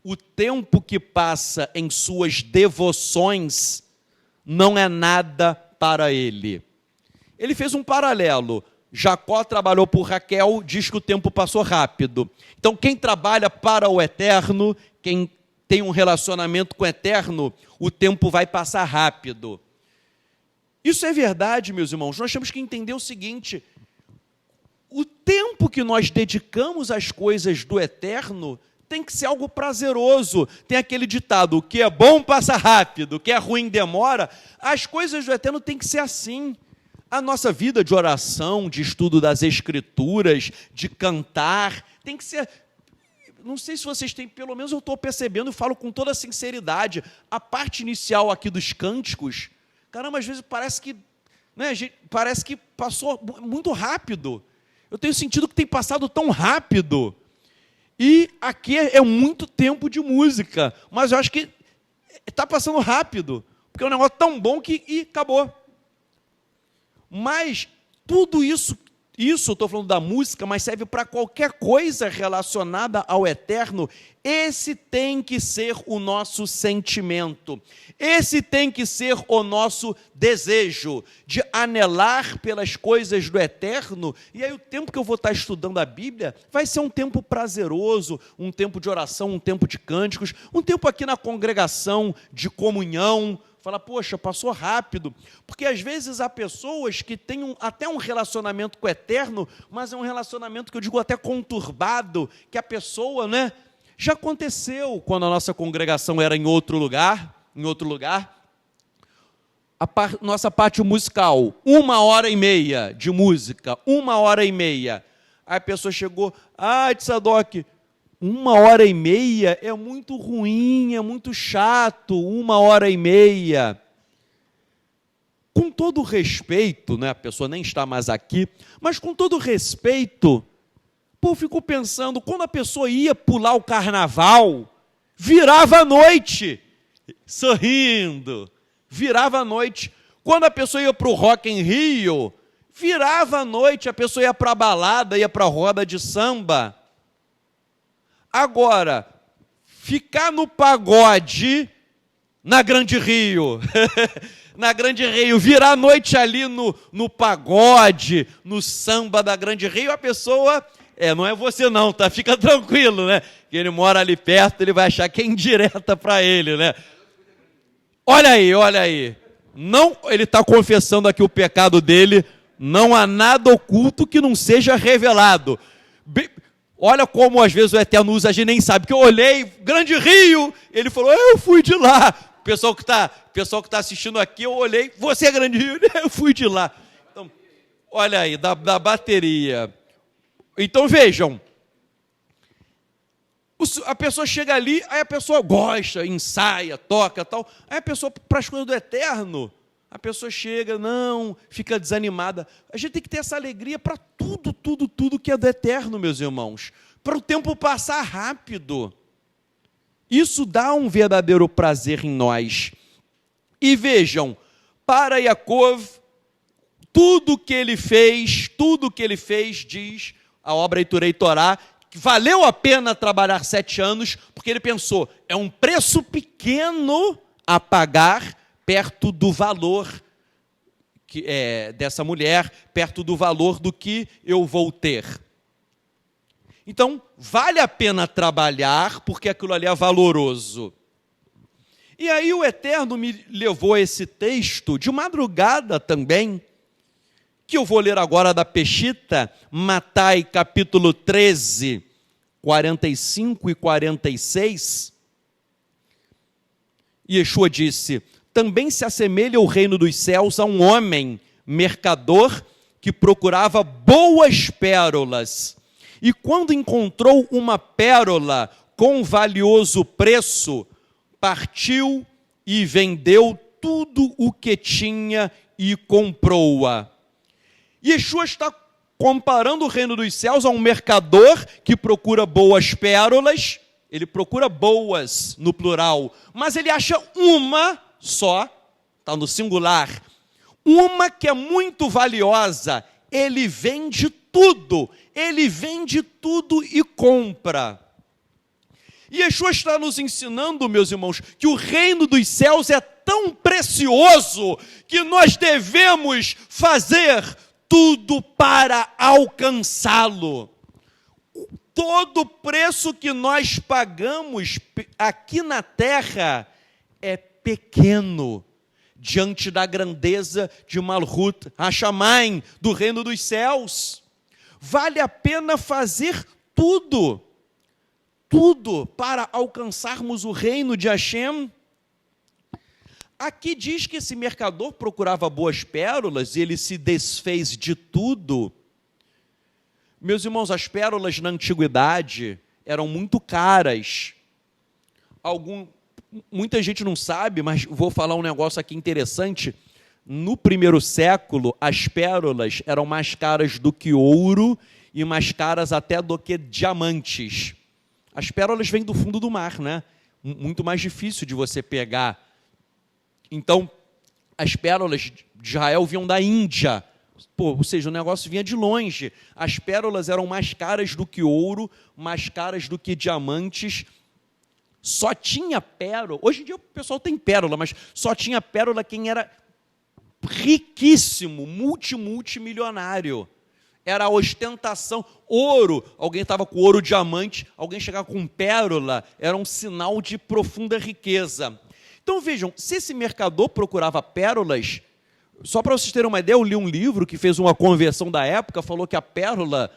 o tempo que passa em suas devoções não é nada para ele. Ele fez um paralelo. Jacó trabalhou por Raquel, diz que o tempo passou rápido. Então, quem trabalha para o eterno, quem tem um relacionamento com o eterno, o tempo vai passar rápido. Isso é verdade, meus irmãos. Nós temos que entender o seguinte, o tempo que nós dedicamos às coisas do eterno tem que ser algo prazeroso. Tem aquele ditado, o que é bom passa rápido, o que é ruim demora. As coisas do eterno tem que ser assim. A nossa vida de oração, de estudo das Escrituras, de cantar, tem que ser... Não sei se vocês têm, pelo menos eu estou percebendo, e falo com toda sinceridade, a parte inicial aqui dos cânticos, caramba, às vezes parece que, parece que passou muito rápido. Eu tenho sentido que tem passado tão rápido. E aqui é muito tempo de música, mas eu acho que está passando rápido, porque é um negócio tão bom que acabou. Mas tudo isso eu estou falando da música, mas serve para qualquer coisa relacionada ao eterno. Esse tem que ser o nosso sentimento. Esse tem que ser o nosso desejo de anelar pelas coisas do eterno. E aí o tempo que eu vou estar estudando a Bíblia vai ser um tempo prazeroso, um tempo de oração, um tempo de cânticos, um tempo aqui na congregação de comunhão. Fala, poxa, passou rápido, porque às vezes há pessoas que têm até um relacionamento com o eterno, mas é um relacionamento que eu digo até conturbado, que a pessoa, já aconteceu quando a nossa congregação era em outro lugar, nossa parte musical, 1h30 de música, 1h30, aí a pessoa chegou, Tzadok, 1h30 é muito ruim, é muito chato, 1h30. Com todo respeito, a pessoa nem está mais aqui, mas com todo respeito, eu fico pensando, quando a pessoa ia pular o carnaval, virava a noite, sorrindo, virava a noite. Quando a pessoa ia para o Rock in Rio, virava a noite, a pessoa ia para a balada, ia para a roda de samba. Agora, ficar no pagode na Grande Rio, na Grande Rio, virar a noite ali no pagode, no samba da Grande Rio, a pessoa, não é você não, tá? Fica tranquilo, que ele mora ali perto, ele vai achar que é indireta para ele, Olha aí, não, ele está confessando aqui o pecado dele, não há nada oculto que não seja revelado. Olha como às vezes o eterno usa, a gente nem sabe, porque eu olhei, Grande Rio, ele falou, eu fui de lá. O pessoal que está assistindo aqui, eu olhei, você é Grande Rio, eu fui de lá. Então, olha aí, da bateria. Então vejam, a pessoa chega ali, aí a pessoa gosta, ensaia, toca, tal. Aí a pessoa, para as coisas do eterno, a pessoa chega, fica desanimada. A gente tem que ter essa alegria para tudo que é do eterno, meus irmãos. Para o tempo passar rápido. Isso dá um verdadeiro prazer em nós. E vejam, para Yaakov, tudo que ele fez, diz a obra Eiturei Torá, que valeu a pena trabalhar 7 anos, porque ele pensou, é um preço pequeno a pagar perto do valor dessa mulher perto do valor do que eu vou ter. Então, vale a pena trabalhar, porque aquilo ali é valoroso. E aí o Eterno me levou a esse texto, de madrugada também, que eu vou ler agora da Peshita, Matai, capítulo 13, 45 e 46. Yeshua disse: também se assemelha o reino dos céus a um homem, mercador, que procurava boas pérolas. E quando encontrou uma pérola com valioso preço, partiu e vendeu tudo o que tinha e comprou-a. Yeshua está comparando o reino dos céus a um mercador que procura boas pérolas. Ele procura boas no plural, mas ele acha uma só, está no singular, uma que é muito valiosa. Ele vende tudo e compra. E Yeshua está nos ensinando, meus irmãos, que o reino dos céus é tão precioso que nós devemos fazer tudo para alcançá-lo. Todo o preço que nós pagamos aqui na terra é pequeno diante da grandeza de Malhut Hashamayim, do reino dos céus. Vale a pena fazer tudo para alcançarmos o reino de Hashem. Aqui diz que esse mercador procurava boas pérolas e ele se desfez de tudo. Meus irmãos, as pérolas na antiguidade eram muito caras. Muita gente não sabe, mas vou falar um negócio aqui interessante. No primeiro século, as pérolas eram mais caras do que ouro e mais caras até do que diamantes. As pérolas vêm do fundo do mar, né? Muito mais difícil de você pegar. Então, as pérolas de Israel vinham da Índia. Ou seja, o negócio vinha de longe. As pérolas eram mais caras do que ouro, mais caras do que diamantes. Só tinha pérola. Hoje em dia o pessoal tem pérola, mas só tinha pérola quem era riquíssimo, multimilionário. Era a ostentação. Ouro, alguém estava com ouro, diamante, alguém chegava com pérola, era um sinal de profunda riqueza. Então vejam, se esse mercador procurava pérolas, só para vocês terem uma ideia, eu li um livro que fez uma conversão da época, falou que a pérola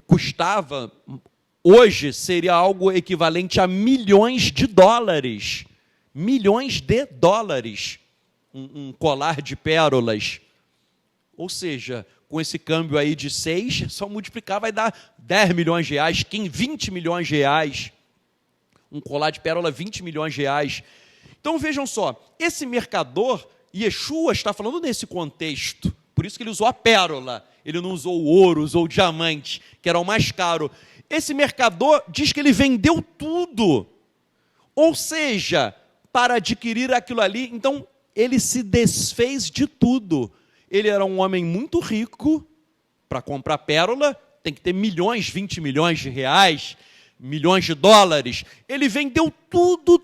custava, hoje seria algo equivalente a milhões de dólares. Milhões de dólares. Um colar de pérolas. Ou seja, com esse câmbio aí de 6, só multiplicar vai dar 10 milhões de reais, 20 milhões de reais. Um colar de pérola, 20 milhões de reais. Então vejam só, esse mercador, Yeshua está falando nesse contexto, por isso que ele usou a pérola, ele não usou o ouro, usou o diamante, que era o mais caro. Esse mercador diz que ele vendeu tudo, ou seja, para adquirir aquilo ali, então ele se desfez de tudo. Ele era um homem muito rico, para comprar pérola, tem que ter milhões, 20 milhões de reais, milhões de dólares. Ele vendeu tudo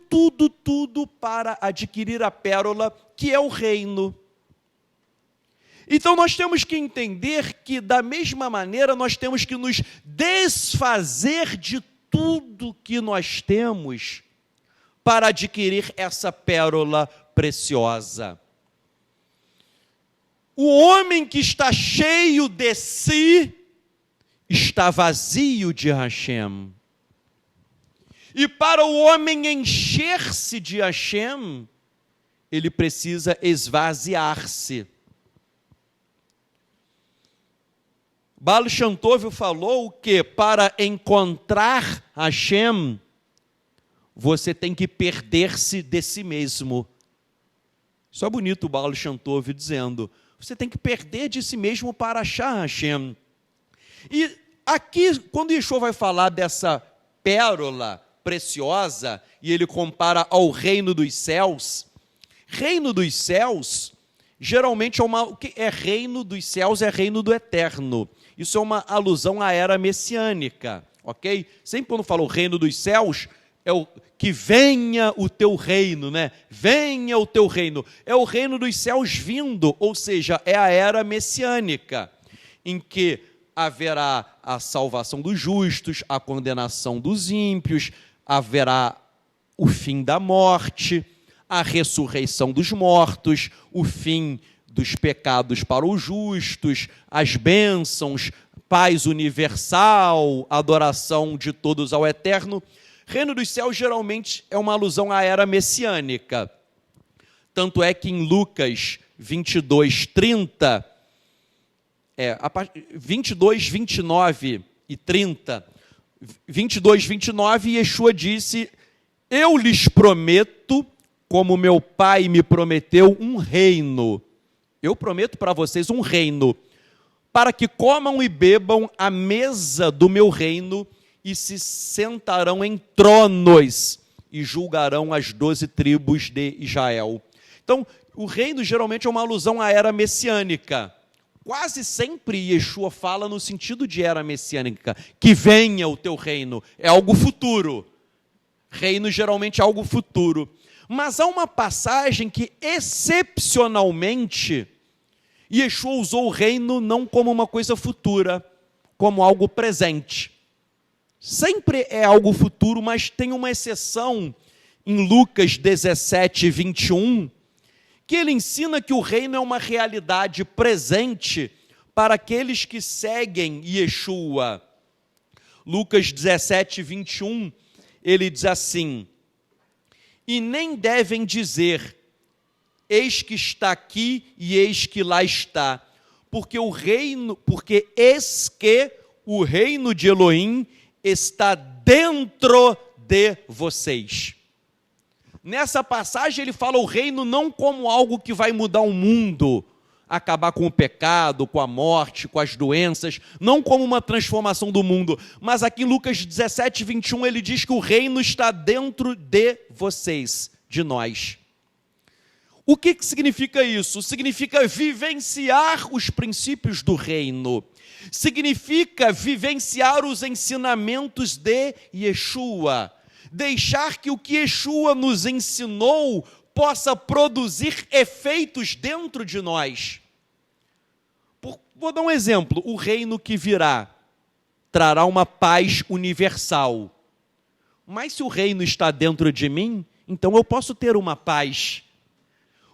para adquirir a pérola, que é o reino. Então nós temos que entender que, da mesma maneira, nós temos que nos desfazer de tudo que nós temos para adquirir essa pérola preciosa. O homem que está cheio de si está vazio de Hashem. E para o homem encher-se de Hashem, ele precisa esvaziar-se. Baal Shem Tov falou que para encontrar Hashem, você tem que perder-se de si mesmo. Isso é bonito o Baal Shem Tov dizendo. Você tem que perder de si mesmo para achar Hashem. E aqui, quando Yeshua vai falar dessa pérola preciosa, e ele compara ao reino dos céus, geralmente o que é reino dos céus é reino do eterno. Isso é uma alusão à era messiânica, ok? Sempre quando fala o reino dos céus, que venha o teu reino, né? Venha o teu reino. É o reino dos céus vindo, ou seja, é a era messiânica, em que haverá a salvação dos justos, a condenação dos ímpios, haverá o fim da morte, a ressurreição dos mortos, o fim dos pecados para os justos, as bênçãos, paz universal, adoração de todos ao eterno. Reino dos céus geralmente é uma alusão à era messiânica. Tanto é que em Lucas 22, 30, 22, 29 e 30, 22, 29, Yeshua disse: eu lhes prometo, como meu pai me prometeu, um reino. Eu prometo para vocês um reino, para que comam e bebam à mesa do meu reino e se sentarão em tronos e julgarão as 12 tribos de Israel. Então, o reino geralmente é uma alusão à era messiânica. Quase sempre Yeshua fala no sentido de era messiânica, que venha o teu reino, é algo futuro. Reino geralmente é algo futuro. Mas há uma passagem que, excepcionalmente, Yeshua usou o reino não como uma coisa futura, como algo presente. Sempre é algo futuro, mas tem uma exceção em Lucas 17, 21, que ele ensina que o reino é uma realidade presente para aqueles que seguem Yeshua. Lucas 17, 21, ele diz assim: e nem devem dizer, eis que está aqui e eis que lá está, porque eis que o reino de Elohim está dentro de vocês. Nessa passagem ele fala o reino não como algo que vai mudar o mundo, acabar com o pecado, com a morte, com as doenças, não como uma transformação do mundo, mas aqui em Lucas 17, 21 ele diz que o reino está dentro de vocês, de nós. O que significa isso? Significa vivenciar os princípios do reino, significa vivenciar os ensinamentos de Yeshua, deixar que o que Yeshua nos ensinou possa produzir efeitos dentro de nós. Vou dar um exemplo: o reino que virá trará uma paz universal, mas se o reino está dentro de mim, então eu posso ter uma paz.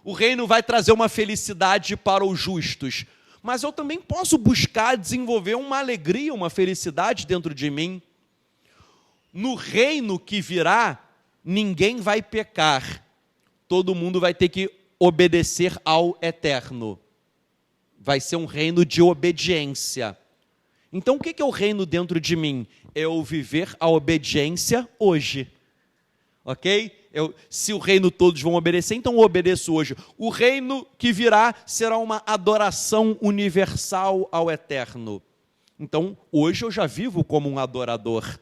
O reino vai trazer uma felicidade para os justos, mas eu também posso buscar desenvolver uma alegria, uma felicidade dentro de mim. No reino que virá, ninguém vai pecar, todo mundo vai ter que obedecer ao eterno. Vai ser um reino de obediência. Então, o que é o reino dentro de mim? É eu viver a obediência hoje. Ok? Se o reino todos vão obedecer, então eu obedeço hoje. O reino que virá será uma adoração universal ao eterno. Então, hoje eu já vivo como um adorador.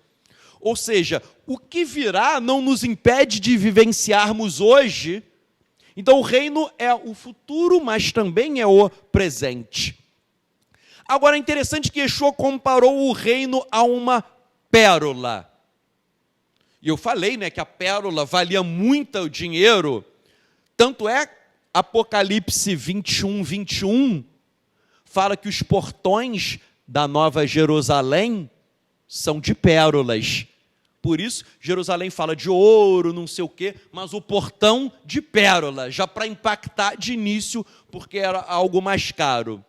Ou seja, o que virá não nos impede de vivenciarmos hoje. Então, o reino é o futuro, mas também é o presente. Agora, é interessante que Yeshua comparou o reino a uma pérola. E eu falei, que a pérola valia muito dinheiro. Tanto é, Apocalipse 21, 21, fala que os portões da Nova Jerusalém são de pérolas. Por isso, Jerusalém fala de ouro, não sei o quê, mas o portão de pérola, já para impactar de início, porque era algo mais caro.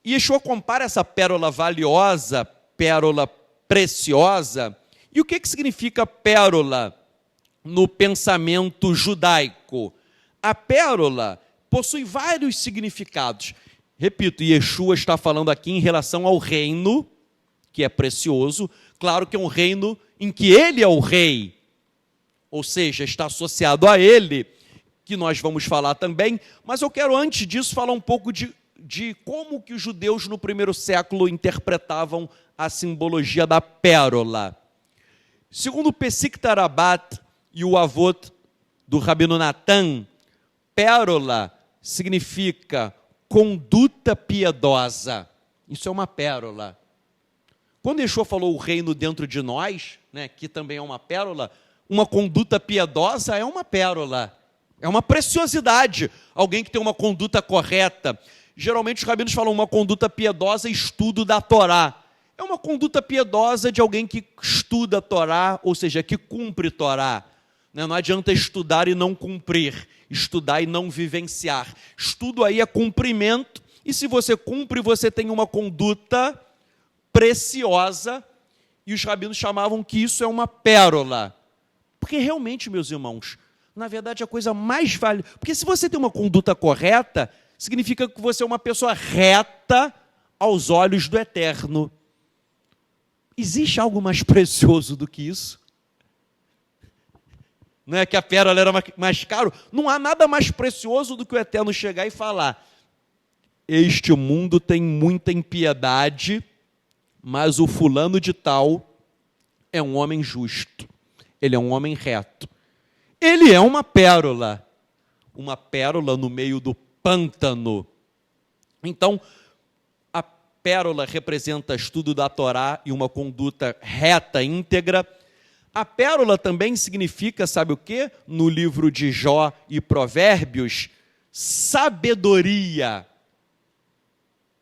E Yeshua compara essa pérola valiosa, pérola preciosa. E o que significa pérola no pensamento judaico? A pérola possui vários significados. Repito, Yeshua está falando aqui em relação ao reino, que é precioso. Claro que é um reino em que ele é o rei, ou seja, está associado a ele, que nós vamos falar também. Mas eu quero, antes disso, falar um pouco de como que os judeus no primeiro século interpretavam a simbologia da pérola. Segundo o Pesik Tarabat e o Avot do Rabino Natan, pérola significa conduta piedosa. Isso é uma pérola. Quando Yeshua falou o reino dentro de nós, que também é uma pérola, uma conduta piedosa é uma pérola, é uma preciosidade. Alguém que tem uma conduta correta. Geralmente os rabinos falam uma conduta piedosa, estudo da Torá. É uma conduta piedosa de alguém que estuda a Torá, ou seja, que cumpre Torá. Não adianta estudar e não cumprir, estudar e não vivenciar. Estudo aí é cumprimento, e se você cumpre, você tem uma conduta preciosa, e os rabinos chamavam que isso é uma pérola. Porque realmente, meus irmãos, na verdade a coisa mais valiosa... Porque se você tem uma conduta correta, significa que você é uma pessoa reta aos olhos do Eterno. Existe algo mais precioso do que isso? Não é que a pérola era mais caro? Não há nada mais precioso do que o Eterno chegar e falar: este mundo tem muita impiedade, mas o fulano de tal é um homem justo, ele é um homem reto. Ele é uma pérola no meio do pântano. Então, a pérola representa estudo da Torá e uma conduta reta, íntegra. A pérola também significa, sabe o quê? No livro de Jó e Provérbios, sabedoria.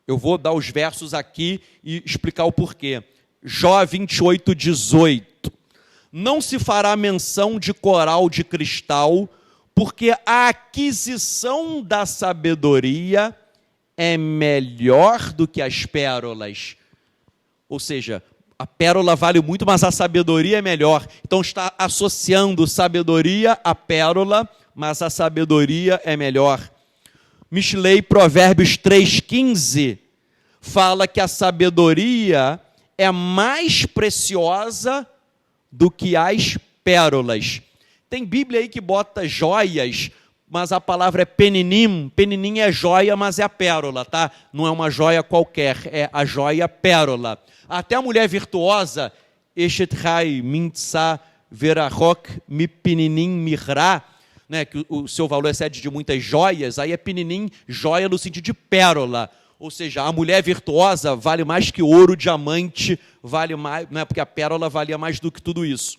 Eu vou dar os versos aqui e explicar o porquê. Jó 28, 18. Não se fará menção de coral de cristal, porque a aquisição da sabedoria é melhor do que as pérolas. Ou seja, a pérola vale muito, mas a sabedoria é melhor. Então está associando sabedoria à pérola, mas a sabedoria é melhor. Mishlei, Provérbios 3,15, fala que a sabedoria é mais preciosa do que as pérolas. Tem Bíblia aí que bota joias, mas a palavra é peninim. Peninim é joia, mas é a pérola, tá? Não é uma joia qualquer, é a joia pérola. Até a mulher virtuosa, Eshet Hai Mintsa Verarok Mipininim Mirá, né, que o seu valor excede de muitas joias, aí é peninim, joia no sentido de pérola. Ou seja, a mulher virtuosa vale mais que ouro, diamante, vale mais, né, porque a pérola valia mais do que tudo isso.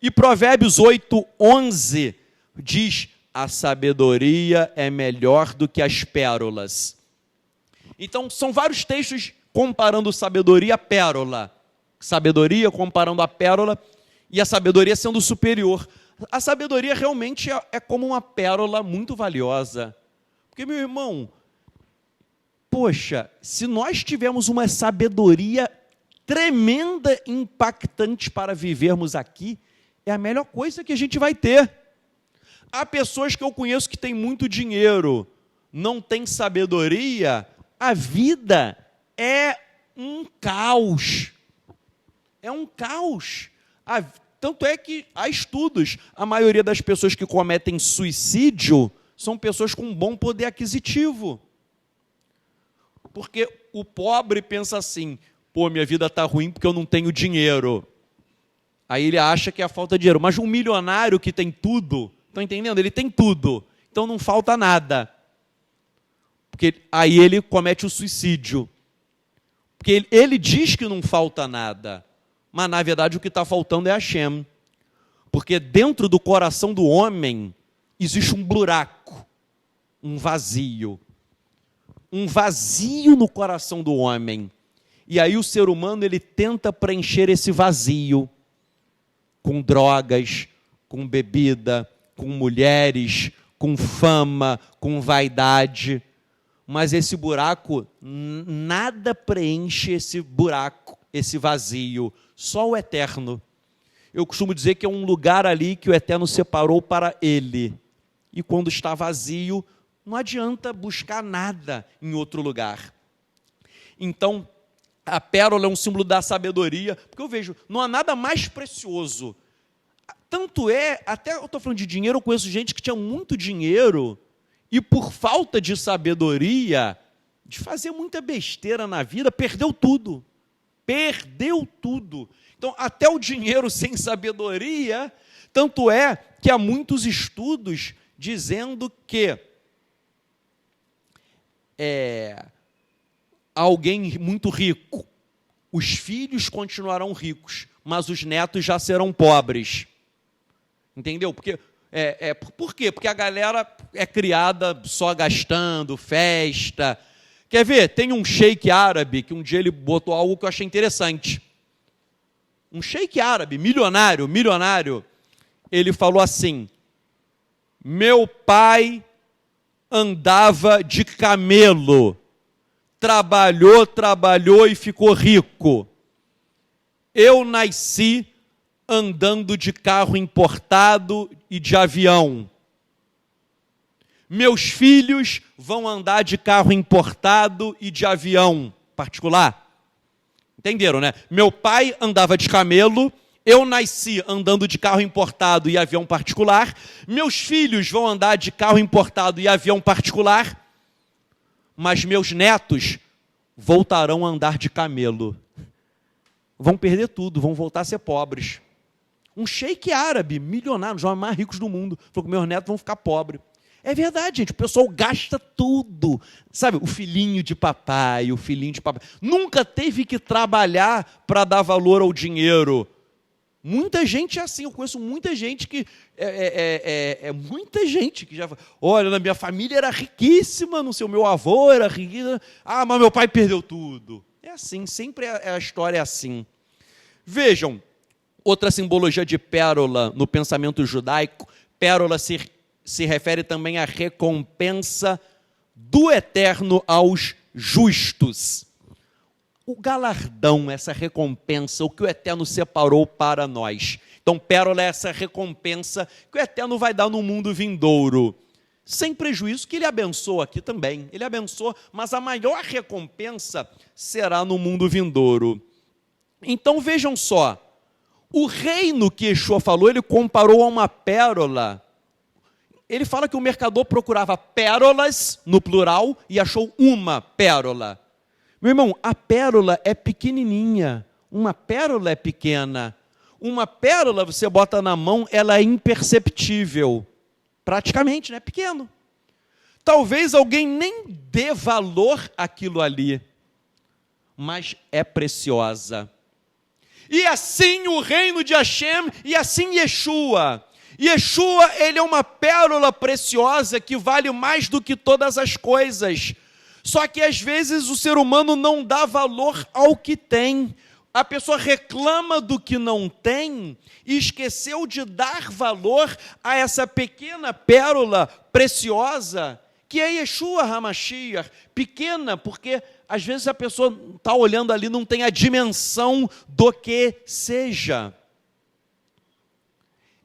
E Provérbios 8, 11 diz: a sabedoria é melhor do que as pérolas. Então, são vários textos comparando sabedoria à pérola. Sabedoria comparando a pérola e a sabedoria sendo superior. A sabedoria realmente é como uma pérola muito valiosa. Porque, meu irmão, poxa, se nós tivermos uma sabedoria tremenda, impactante para vivermos aqui, é a melhor coisa que a gente vai ter. Há pessoas que eu conheço que têm muito dinheiro, não têm sabedoria, a vida é um caos. É um caos. Tanto é que há estudos, a maioria das pessoas que cometem suicídio são pessoas com um bom poder aquisitivo. Porque o pobre pensa assim: pô, minha vida está ruim porque eu não tenho dinheiro. Aí ele acha que é a falta de dinheiro. Mas um milionário que tem tudo, estão entendendo? Ele tem tudo, então não falta nada. Porque aí ele comete o suicídio. Porque ele diz que não falta nada, mas na verdade o que está faltando é Hashem. Porque dentro do coração do homem existe um buraco, um vazio. Um vazio no coração do homem. E aí o ser humano ele tenta preencher esse vazio com drogas, com bebida, com mulheres, com fama, com vaidade. Mas esse buraco, nada preenche esse buraco, esse vazio, só o Eterno. Eu costumo dizer que é um lugar ali que o Eterno separou para ele. E quando está vazio, não adianta buscar nada em outro lugar. Então, a pérola é um símbolo da sabedoria, porque eu vejo, não há nada mais precioso. Tanto é, até eu estou falando de dinheiro, eu conheço gente que tinha muito dinheiro e por falta de sabedoria, de fazer muita besteira na vida, perdeu tudo. Perdeu tudo. Então, até o dinheiro sem sabedoria, tanto é que há muitos estudos dizendo que alguém muito rico, os filhos continuarão ricos, mas os netos já serão pobres. Entendeu? Por quê? Porque a galera é criada só gastando, festa. Quer ver? Tem um sheik árabe que um dia ele botou algo que eu achei interessante. Um sheik árabe, milionário, ele falou assim: meu pai andava de camelo, trabalhou e ficou rico. Eu nasci andando de carro importado e de avião. Meus filhos vão andar de carro importado e de avião particular. Entenderam, né? Meu pai andava de camelo, eu nasci andando de carro importado e avião particular. Meus filhos vão andar de carro importado e avião particular, mas meus netos voltarão a andar de camelo. Vão perder tudo, vão voltar a ser pobres. Um sheik árabe, milionário, um dos homens mais ricos do mundo, falou que meus netos vão ficar pobres. É verdade, gente, o pessoal gasta tudo. Sabe, o filhinho de papai. Nunca teve que trabalhar para dar valor ao dinheiro. Muita gente é assim, eu conheço muita gente que... muita gente que já... Olha, na minha família era riquíssima, não sei, o meu avô era riquíssimo. Ah, mas meu pai perdeu tudo. É assim, sempre a história é assim. Vejam, outra simbologia de pérola no pensamento judaico, pérola se refere também à recompensa do eterno aos justos. O galardão, essa recompensa, o que o eterno separou para nós. Então, pérola é essa recompensa que o eterno vai dar no mundo vindouro. Sem prejuízo que ele abençoa aqui também. Ele abençoa, mas a maior recompensa será no mundo vindouro. Então, vejam só. O reino que Yeshua falou, ele comparou a uma pérola. Ele fala que o mercador procurava pérolas, no plural, e achou uma pérola. Meu irmão, a pérola é pequenininha, uma pérola é pequena. Uma pérola, você bota na mão, ela é imperceptível. Praticamente, né? Pequeno. Talvez alguém nem dê valor àquilo ali, mas é preciosa. E assim o reino de Hashem, e assim Yeshua. Yeshua, ele é uma pérola preciosa que vale mais do que todas as coisas. Só que às vezes o ser humano não dá valor ao que tem. A pessoa reclama do que não tem e esqueceu de dar valor a essa pequena pérola preciosa que é Yeshua HaMashiach. Pequena porque às vezes a pessoa está olhando ali, não tem a dimensão do que seja.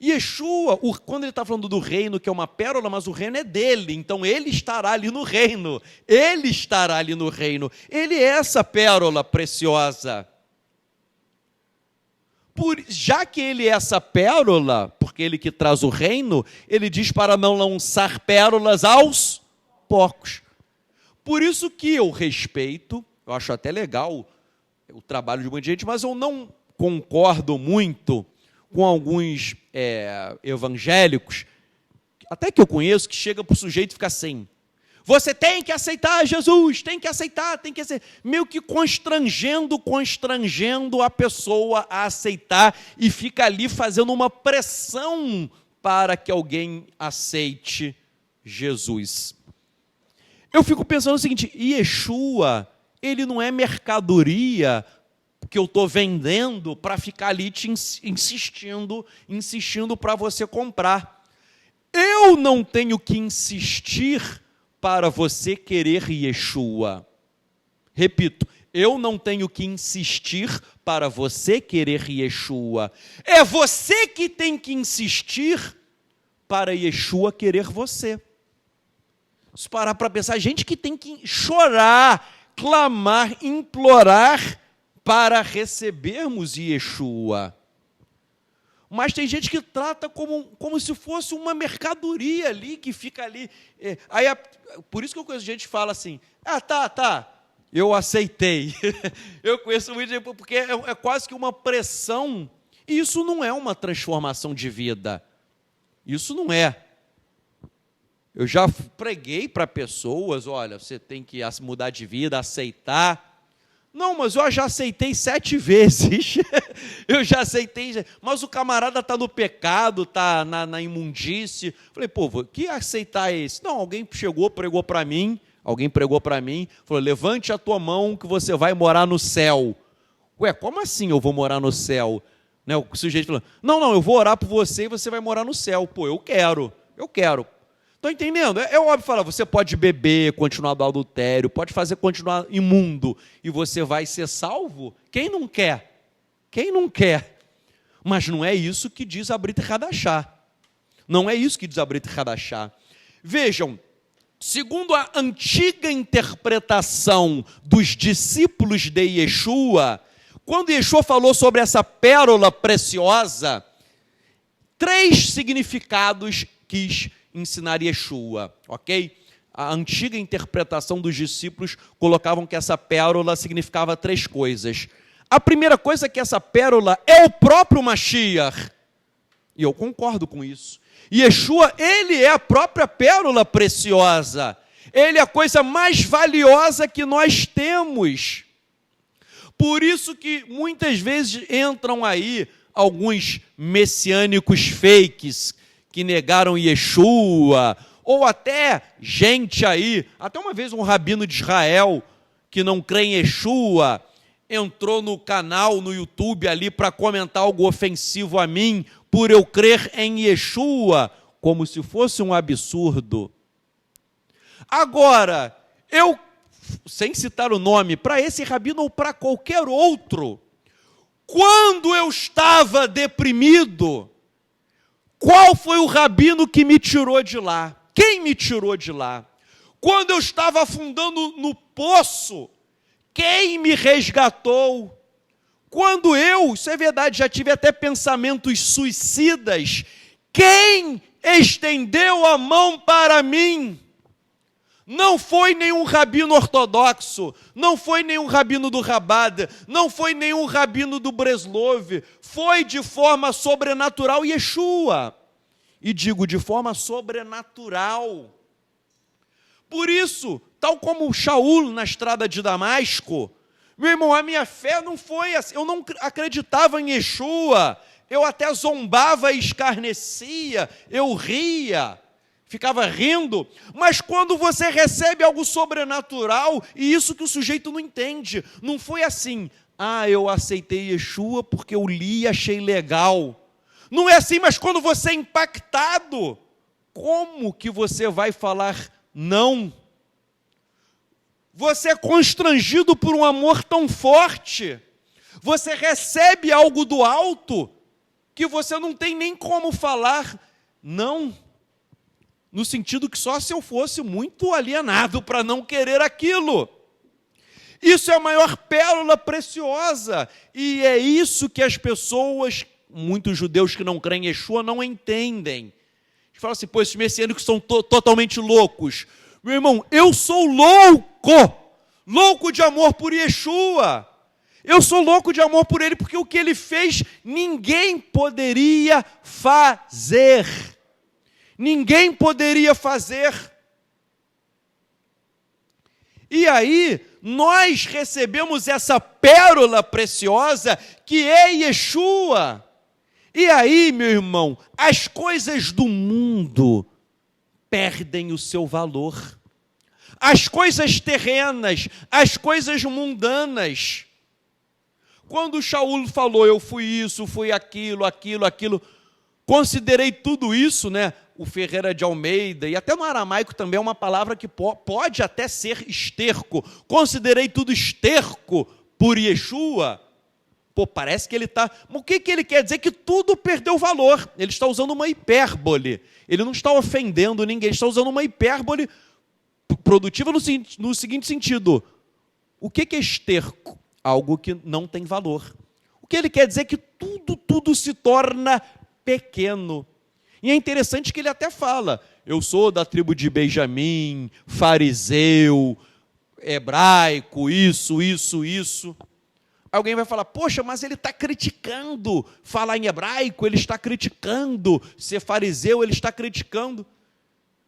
Yeshua, quando ele está falando do reino, que é uma pérola, mas o reino é dele, então ele estará ali no reino, ele estará ali no reino, ele é essa pérola preciosa. Já que ele é essa pérola, porque ele que traz o reino, ele diz para não lançar pérolas aos porcos. Por isso que eu respeito, eu acho até legal o trabalho de muita gente, mas eu não concordo muito com alguns evangélicos, até que eu conheço, que chega para o sujeito e fica assim: você tem que aceitar Jesus, tem que aceitar, meio que constrangendo a pessoa a aceitar, e fica ali fazendo uma pressão para que alguém aceite Jesus. Eu fico pensando o seguinte: Yeshua, ele não é mercadoria que eu estou vendendo para ficar ali te insistindo para você comprar. Eu não tenho que insistir para você querer Yeshua. Repito, eu não tenho que insistir para você querer Yeshua. É você que tem que insistir para Yeshua querer você. Se parar para pensar, gente que tem que chorar, clamar, implorar para recebermos Yeshua. Mas tem gente que trata como se fosse uma mercadoria ali, que fica ali. Por isso que eu conheço gente que fala assim: tá, eu aceitei. Eu conheço muito gente, porque é quase que uma pressão. E isso não é uma transformação de vida. Isso não é. Eu já preguei para pessoas: olha, você tem que mudar de vida, aceitar. Não, mas eu já aceitei 7 vezes. Eu já aceitei. Mas o camarada está no pecado, está na imundície. Falei, pô, que aceitar esse? Não, alguém chegou, pregou para mim. Alguém pregou para mim. Falou, levante a tua mão que você vai morar no céu. Ué, como assim eu vou morar no céu? Né, o sujeito falou, não, eu vou orar por você e você vai morar no céu. Pô, eu quero. Estão entendendo? É óbvio falar, você pode beber, continuar do adultério, pode fazer continuar imundo, e você vai ser salvo? Quem não quer? Quem não quer? Mas não é isso que diz a Brit Hadashah. Não é isso que diz a Brit Hadashah. Vejam, segundo a antiga interpretação dos discípulos de Yeshua, quando Yeshua falou sobre essa pérola preciosa, 3 significados quis ensinar Yeshua, ok? A antiga interpretação dos discípulos colocavam que essa pérola significava 3 coisas. A primeira coisa é que essa pérola é o próprio Mashiach. E eu concordo com isso. Yeshua, ele é a própria pérola preciosa. Ele é a coisa mais valiosa que nós temos. Por isso que muitas vezes entram aí alguns messiânicos fakes que negaram Yeshua, ou até gente aí, até uma vez um rabino de Israel que não crê em Yeshua, entrou no canal, no YouTube ali para comentar algo ofensivo a mim, por eu crer em Yeshua, como se fosse um absurdo. Agora, eu, sem citar o nome, para esse rabino ou para qualquer outro, quando eu estava deprimido, qual foi o rabino que me tirou de lá? Quem me tirou de lá? Quando eu estava afundando no poço, quem me resgatou? Quando eu, isso é verdade, já tive até pensamentos suicidas, quem estendeu a mão para mim? Não foi nenhum rabino ortodoxo, não foi nenhum rabino do Rabada, não foi nenhum rabino do Breslov, foi de forma sobrenatural Yeshua. E digo, de forma sobrenatural. Por isso, tal como Shaul na estrada de Damasco, meu irmão, a minha fé não foi assim, eu não acreditava em Yeshua, eu até zombava e escarnecia, eu ria, ficava rindo, mas quando você recebe algo sobrenatural, e isso que o sujeito não entende, não foi assim, eu aceitei Yeshua porque eu li e achei legal. Não é assim, mas quando você é impactado, como que você vai falar não? Você é constrangido por um amor tão forte, você recebe algo do alto, que você não tem nem como falar não, no sentido que só se eu fosse muito alienado para não querer aquilo. Isso é a maior pérola preciosa, e é isso que as pessoas, muitos judeus que não creem em Yeshua, não entendem. Eles falam assim, esses messiânicos são totalmente loucos. Meu irmão, eu sou louco de amor por Yeshua. Eu sou louco de amor por ele, porque o que ele fez, ninguém poderia fazer. Ninguém poderia fazer. E aí, nós recebemos essa pérola preciosa, que é Yeshua. E aí, meu irmão, as coisas do mundo perdem o seu valor. As coisas terrenas, as coisas mundanas. Quando Shaul falou, eu fui isso, fui aquilo, considerei tudo isso, né? O Ferreira de Almeida, e até no aramaico também é uma palavra que pode até ser esterco. Considerei tudo esterco por Yeshua. Parece que ele está... O que ele quer dizer? Que tudo perdeu valor. Ele está usando uma hipérbole. Ele não está ofendendo ninguém, ele está usando uma hipérbole produtiva no seguinte sentido. O que é esterco? Algo que não tem valor. O que ele quer dizer é que tudo se torna pequeno. E é interessante que ele até fala, eu sou da tribo de Benjamim, fariseu, hebraico, isso. Alguém vai falar, poxa, mas ele está criticando falar em hebraico, ele está criticando ser fariseu, ele está criticando.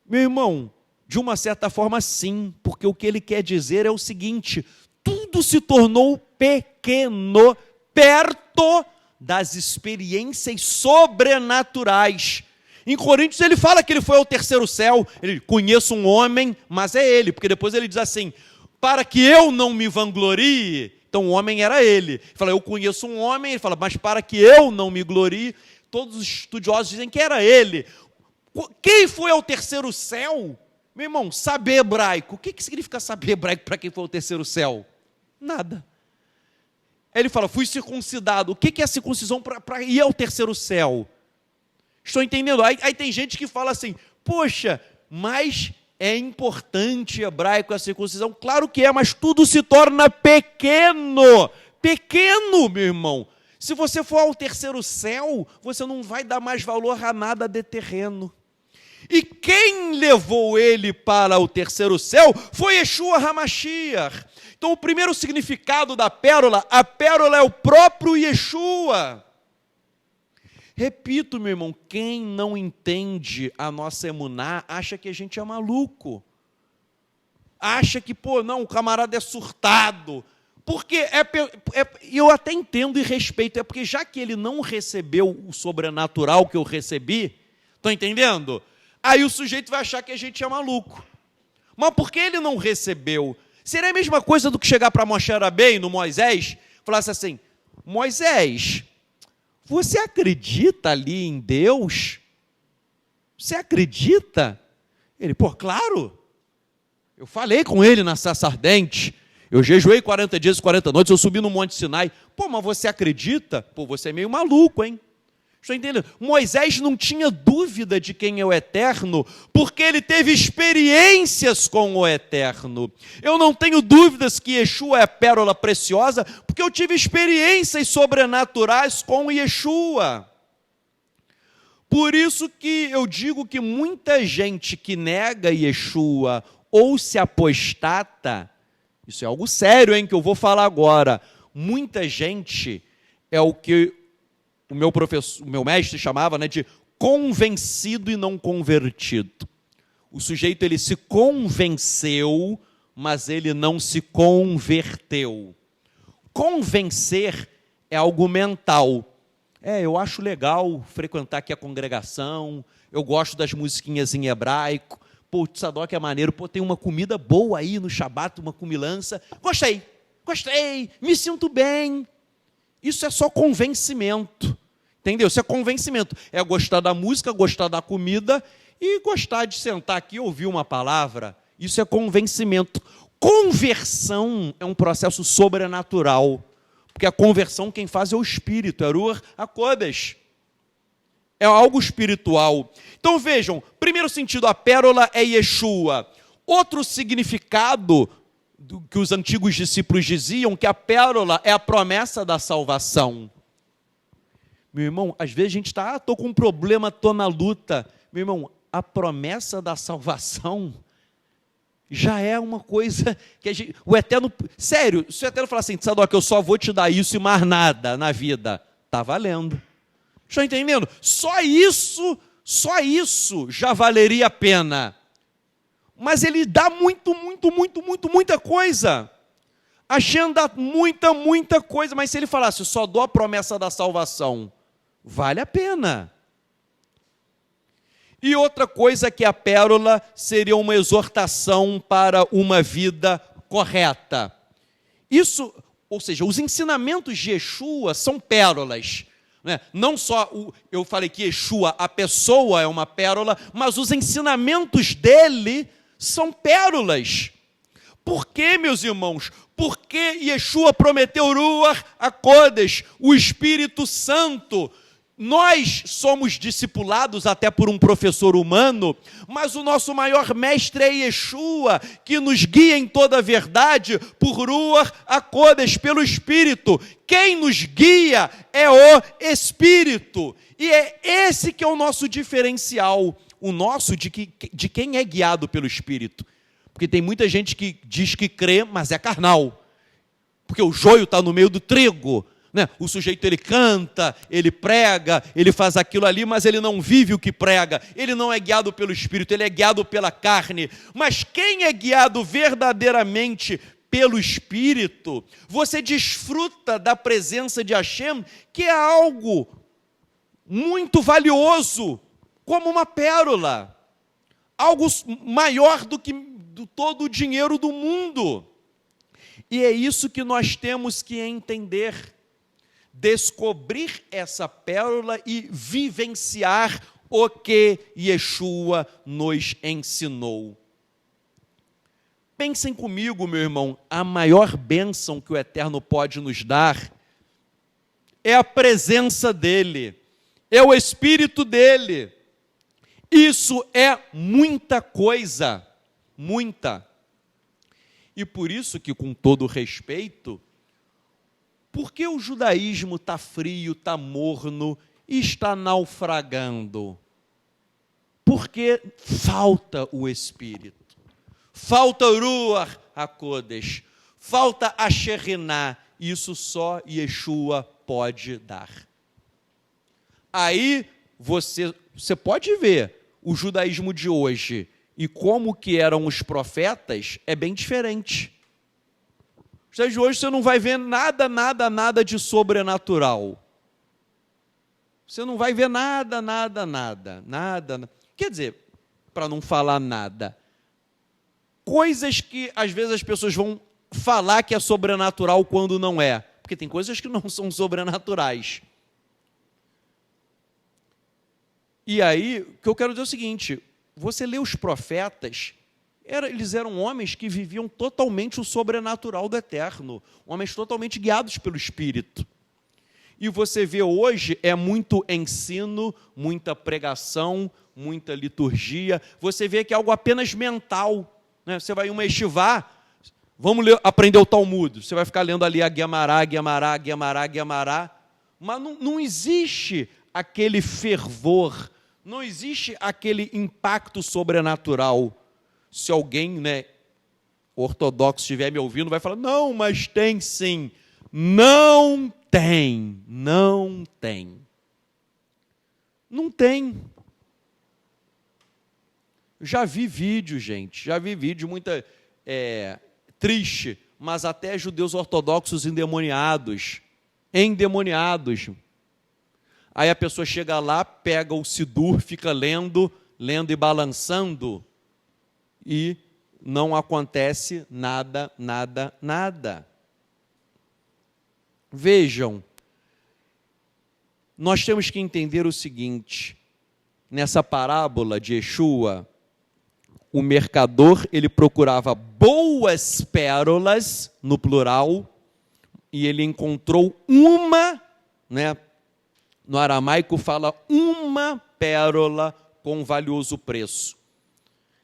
Meu irmão, de uma certa forma sim, porque o que ele quer dizer é o seguinte, tudo se tornou pequeno perto das experiências sobrenaturais. Em Coríntios ele fala que ele foi ao terceiro céu, ele conhece um homem, mas é ele, porque depois ele diz assim, para que eu não me vanglorie, então o homem era ele. Ele fala, eu conheço um homem, ele fala, mas para que eu não me glorie, todos os estudiosos dizem que era ele. Quem foi ao terceiro céu? Meu irmão, saber hebraico. O que significa saber hebraico para quem foi ao terceiro céu? Nada. Ele fala, fui circuncidado. O que é a circuncisão para ir ao terceiro céu? Estou entendendo? Aí tem gente que fala assim, poxa, mas é importante hebraico a circuncisão? Claro que é, mas tudo se torna pequeno. Pequeno, meu irmão. Se você for ao terceiro céu, você não vai dar mais valor a nada de terreno. E quem levou ele para o terceiro céu foi Yeshua HaMashiach. Então o primeiro significado da pérola, a pérola é o próprio Yeshua. Repito, meu irmão, quem não entende a nossa emuná, acha que a gente é maluco. Acha que, não, o camarada é surtado. Porque eu até entendo e respeito, é porque já que ele não recebeu o sobrenatural que eu recebi, estão entendendo? Aí o sujeito vai achar que a gente é maluco. Mas por que ele não recebeu? Seria a mesma coisa do que chegar para Moshe Rabbeinu, no Moisés, falasse assim, Moisés, você acredita ali em Deus? Você acredita? Ele, claro. Eu falei com ele na sarça ardente. Eu jejuei 40 dias e 40 noites, eu subi no Monte Sinai. Mas você acredita? Você é meio maluco, hein? Estou entendendo? Moisés não tinha dúvida de quem é o Eterno, porque ele teve experiências com o Eterno. Eu não tenho dúvidas que Yeshua é a pérola preciosa, porque eu tive experiências sobrenaturais com Yeshua. Por isso que eu digo que muita gente que nega Yeshua ou se apostata, isso é algo sério, hein, que eu vou falar agora. Muita gente é o que o meu mestre chamava, de convencido e não convertido. O sujeito ele se convenceu, mas ele não se converteu. Convencer é algo mental. Eu acho legal frequentar aqui a congregação, eu gosto das musiquinhas em hebraico, o tzadok é maneiro, tem uma comida boa aí no Shabat, uma comilança, gostei, me sinto bem. Isso é só convencimento, entendeu? Isso é convencimento, é gostar da música, gostar da comida e gostar de sentar aqui e ouvir uma palavra. Isso é convencimento. Conversão é um processo sobrenatural, porque a conversão quem faz é o Espírito, é Ruach HaKodesh. É algo espiritual. Então vejam, primeiro sentido, a pérola é Yeshua. Outro significado que os antigos discípulos diziam, que a pérola é a promessa da salvação. Meu irmão, às vezes a gente está, estou com um problema, estou na luta. Meu irmão, a promessa da salvação já é uma coisa que o Eterno... Sério, se o Eterno falar assim, Tzadok, eu só vou te dar isso e mais nada na vida, está valendo. Estão entendendo? Só isso já valeria a pena. Mas ele dá muita coisa. Agenda muita coisa. Mas se ele falasse, só dou a promessa da salvação, vale a pena. E outra coisa que a pérola seria uma exortação para uma vida correta. Isso, ou seja, os ensinamentos de Yeshua são pérolas. Não só, eu falei que Yeshua, a pessoa é uma pérola, mas os ensinamentos dele são pérolas. Por quê, meus irmãos? Porque Yeshua prometeu Ruach HaKodesh, o Espírito Santo. Nós somos discipulados até por um professor humano, mas o nosso maior mestre é Yeshua, que nos guia em toda a verdade por Ruach HaKodesh, pelo Espírito. Quem nos guia é o Espírito. E é esse que é o nosso diferencial, o nosso de quem é guiado pelo Espírito. Porque tem muita gente que diz que crê, mas é carnal. Porque o joio está no meio do trigo. O sujeito ele canta, ele prega, ele faz aquilo ali, mas ele não vive o que prega. Ele não é guiado pelo Espírito, ele é guiado pela carne. Mas quem é guiado verdadeiramente pelo Espírito, você desfruta da presença de Hashem, que é algo muito valioso, como uma pérola, algo maior do que todo o dinheiro do mundo. E é isso que nós temos que entender, descobrir essa pérola e vivenciar o que Yeshua nos ensinou. Pensem comigo, meu irmão, a maior bênção que o Eterno pode nos dar é a presença dEle, é o Espírito dEle. Isso é muita coisa, muita. E por isso que, com todo respeito, por que o judaísmo está frio, está morno e está naufragando? Porque falta o Espírito. Falta Ruach HaKodesh, falta a Shekhinah, isso só Yeshua pode dar. Aí você pode ver o judaísmo de hoje e como que eram os profetas, é bem diferente. Os dias de hoje você não vai ver nada de sobrenatural. Você não vai ver nada. Quer dizer, para não falar nada, coisas que às vezes as pessoas vão falar que é sobrenatural quando não é, porque tem coisas que não são sobrenaturais. E aí, o que eu quero dizer é o seguinte, você lê os profetas, eles eram homens que viviam totalmente o sobrenatural do Eterno, homens totalmente guiados pelo Espírito. E você vê hoje, é muito ensino, muita pregação, muita liturgia, você vê que é algo apenas mental. Você vai em uma yeshivá, vamos aprender o Talmud, você vai ficar lendo ali a Guemará, mas não existe aquele fervor, não existe aquele impacto sobrenatural. Se alguém ortodoxo estiver me ouvindo, vai falar, não, mas tem sim. Não tem. Não tem. Já vi vídeo, gente, muita triste, mas até judeus ortodoxos endemoniados. Aí a pessoa chega lá, pega o Sidur, fica lendo e balançando, e não acontece nada. Vejam, nós temos que entender o seguinte, nessa parábola de Yeshua, o mercador, ele procurava boas pérolas, no plural, e ele encontrou uma, no aramaico fala uma pérola com valioso preço.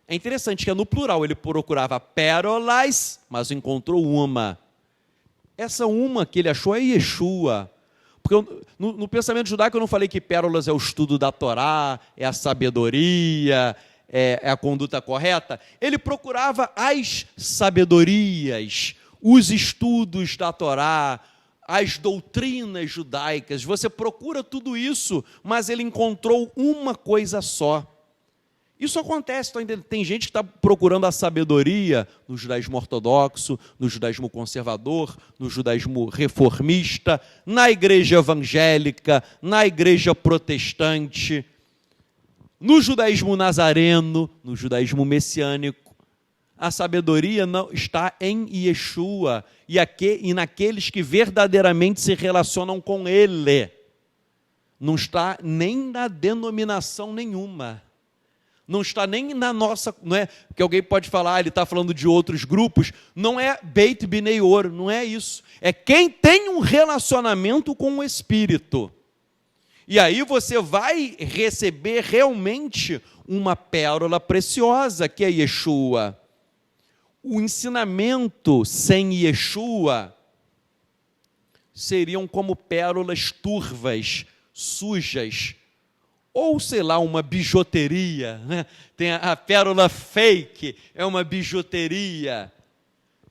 É interessante que no plural ele procurava pérolas, mas encontrou uma. Essa uma que ele achou é Yeshua. Porque no pensamento judaico eu não falei que pérolas é o estudo da Torá, é a sabedoria, é a conduta correta. Ele procurava as sabedorias, os estudos da Torá, as doutrinas judaicas. Você procura tudo isso, mas ele encontrou uma coisa só. Isso acontece, tem gente que está procurando a sabedoria no judaísmo ortodoxo, no judaísmo conservador, no judaísmo reformista, na igreja evangélica, na igreja protestante, no judaísmo nazareno, no judaísmo messiânico. A sabedoria não está em Yeshua e naqueles que verdadeiramente se relacionam com Ele. Não está nem na denominação nenhuma. Não está nem na nossa, não é que alguém pode falar, ele está falando de outros grupos, não é Beit Bnei Or, não é isso. É quem tem um relacionamento com o Espírito. E aí você vai receber realmente uma pérola preciosa, que é Yeshua. O ensinamento sem Yeshua seriam como pérolas turvas, sujas, ou, sei lá, uma bijuteria, Tem a pérola fake, é uma bijuteria.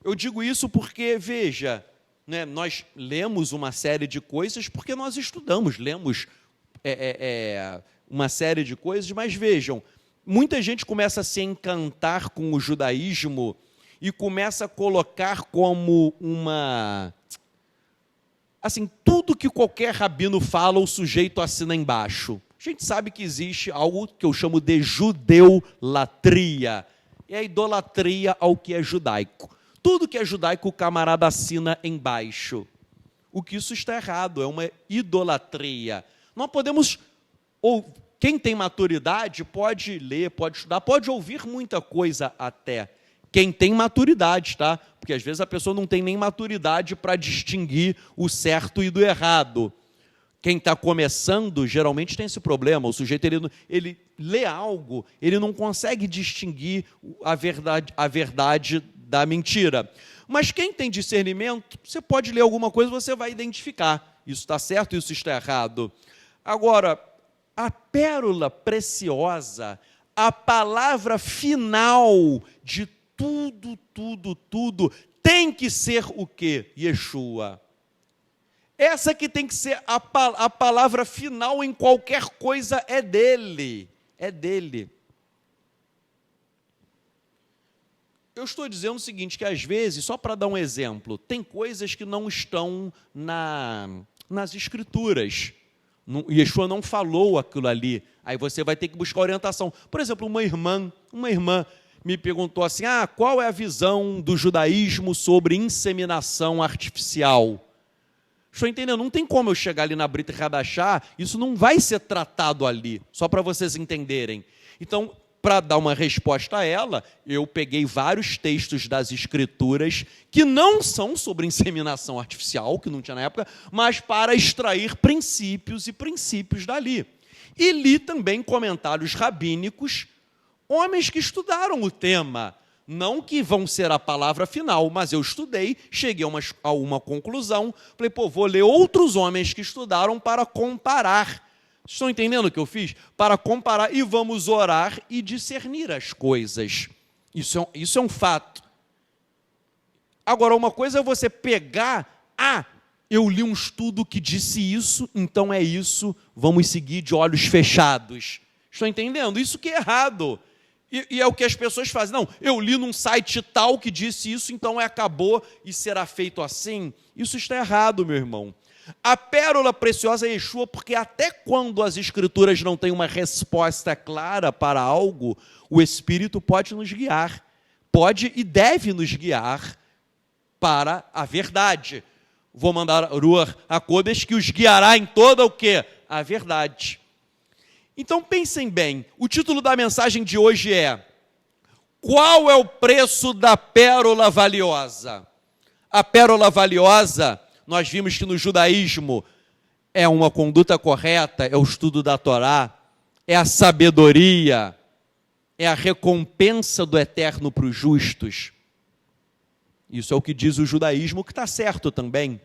Eu digo isso porque, veja, nós lemos uma série de coisas porque nós estudamos, lemos uma série de coisas, mas vejam, muita gente começa a se encantar com o judaísmo e começa a colocar como uma... Assim, tudo que qualquer rabino fala, o sujeito assina embaixo. A gente sabe que existe algo que eu chamo de judeulatria. É a idolatria ao que é judaico. Tudo que é judaico, o camarada assina embaixo. O que isso está errado, é uma idolatria. Nós podemos... Ou quem tem maturidade pode ler, pode estudar, pode ouvir muita coisa até. Quem tem maturidade, tá? Porque às vezes a pessoa não tem nem maturidade para distinguir o certo e do errado. Quem está começando, geralmente tem esse problema. O sujeito, ele lê algo, ele não consegue distinguir a verdade da mentira. Mas quem tem discernimento, você pode ler alguma coisa, você vai identificar. Isso está certo, isso está errado. Agora, a pérola preciosa, a palavra final de tudo, tem que ser o quê? Yeshua. Essa que tem que ser a palavra final em qualquer coisa é dele. É dele. Eu estou dizendo o seguinte, que às vezes, só para dar um exemplo, tem coisas que não estão nas Escrituras. Yeshua não falou aquilo ali. Aí você vai ter que buscar orientação. Por exemplo, uma irmã me perguntou assim, qual é a visão do judaísmo sobre inseminação artificial? Estou entendendo? Não tem como eu chegar ali na Brita Hadashah, isso não vai ser tratado ali, só para vocês entenderem. Então, para dar uma resposta a ela, eu peguei vários textos das Escrituras que não são sobre inseminação artificial, que não tinha na época, mas para extrair princípios e princípios dali. E li também comentários rabínicos, homens que estudaram o tema, não que vão ser a palavra final, mas eu estudei, cheguei a uma conclusão, falei, vou ler outros homens que estudaram para comparar. Estão entendendo o que eu fiz? Para comparar e vamos orar e discernir as coisas. Isso é um fato. Agora, uma coisa é você pegar, eu li um estudo que disse isso, então é isso, vamos seguir de olhos fechados. Estão entendendo? Isso que é errado. E é o que as pessoas fazem. Não, eu li num site tal que disse isso, então acabou e será feito assim. Isso está errado, meu irmão. A pérola preciosa é Yeshua, porque até quando as Escrituras não têm uma resposta clara para algo, o Espírito pode nos guiar. Pode e deve nos guiar para a verdade. Vou mandar Ruach HaKodesh que os guiará em toda o quê? A verdade. Então pensem bem, o título da mensagem de hoje é: qual é o preço da pérola valiosa? A pérola valiosa, nós vimos que no judaísmo é uma conduta correta, é o estudo da Torá, é a sabedoria, é a recompensa do eterno para os justos. Isso é o que diz o judaísmo, que está certo também.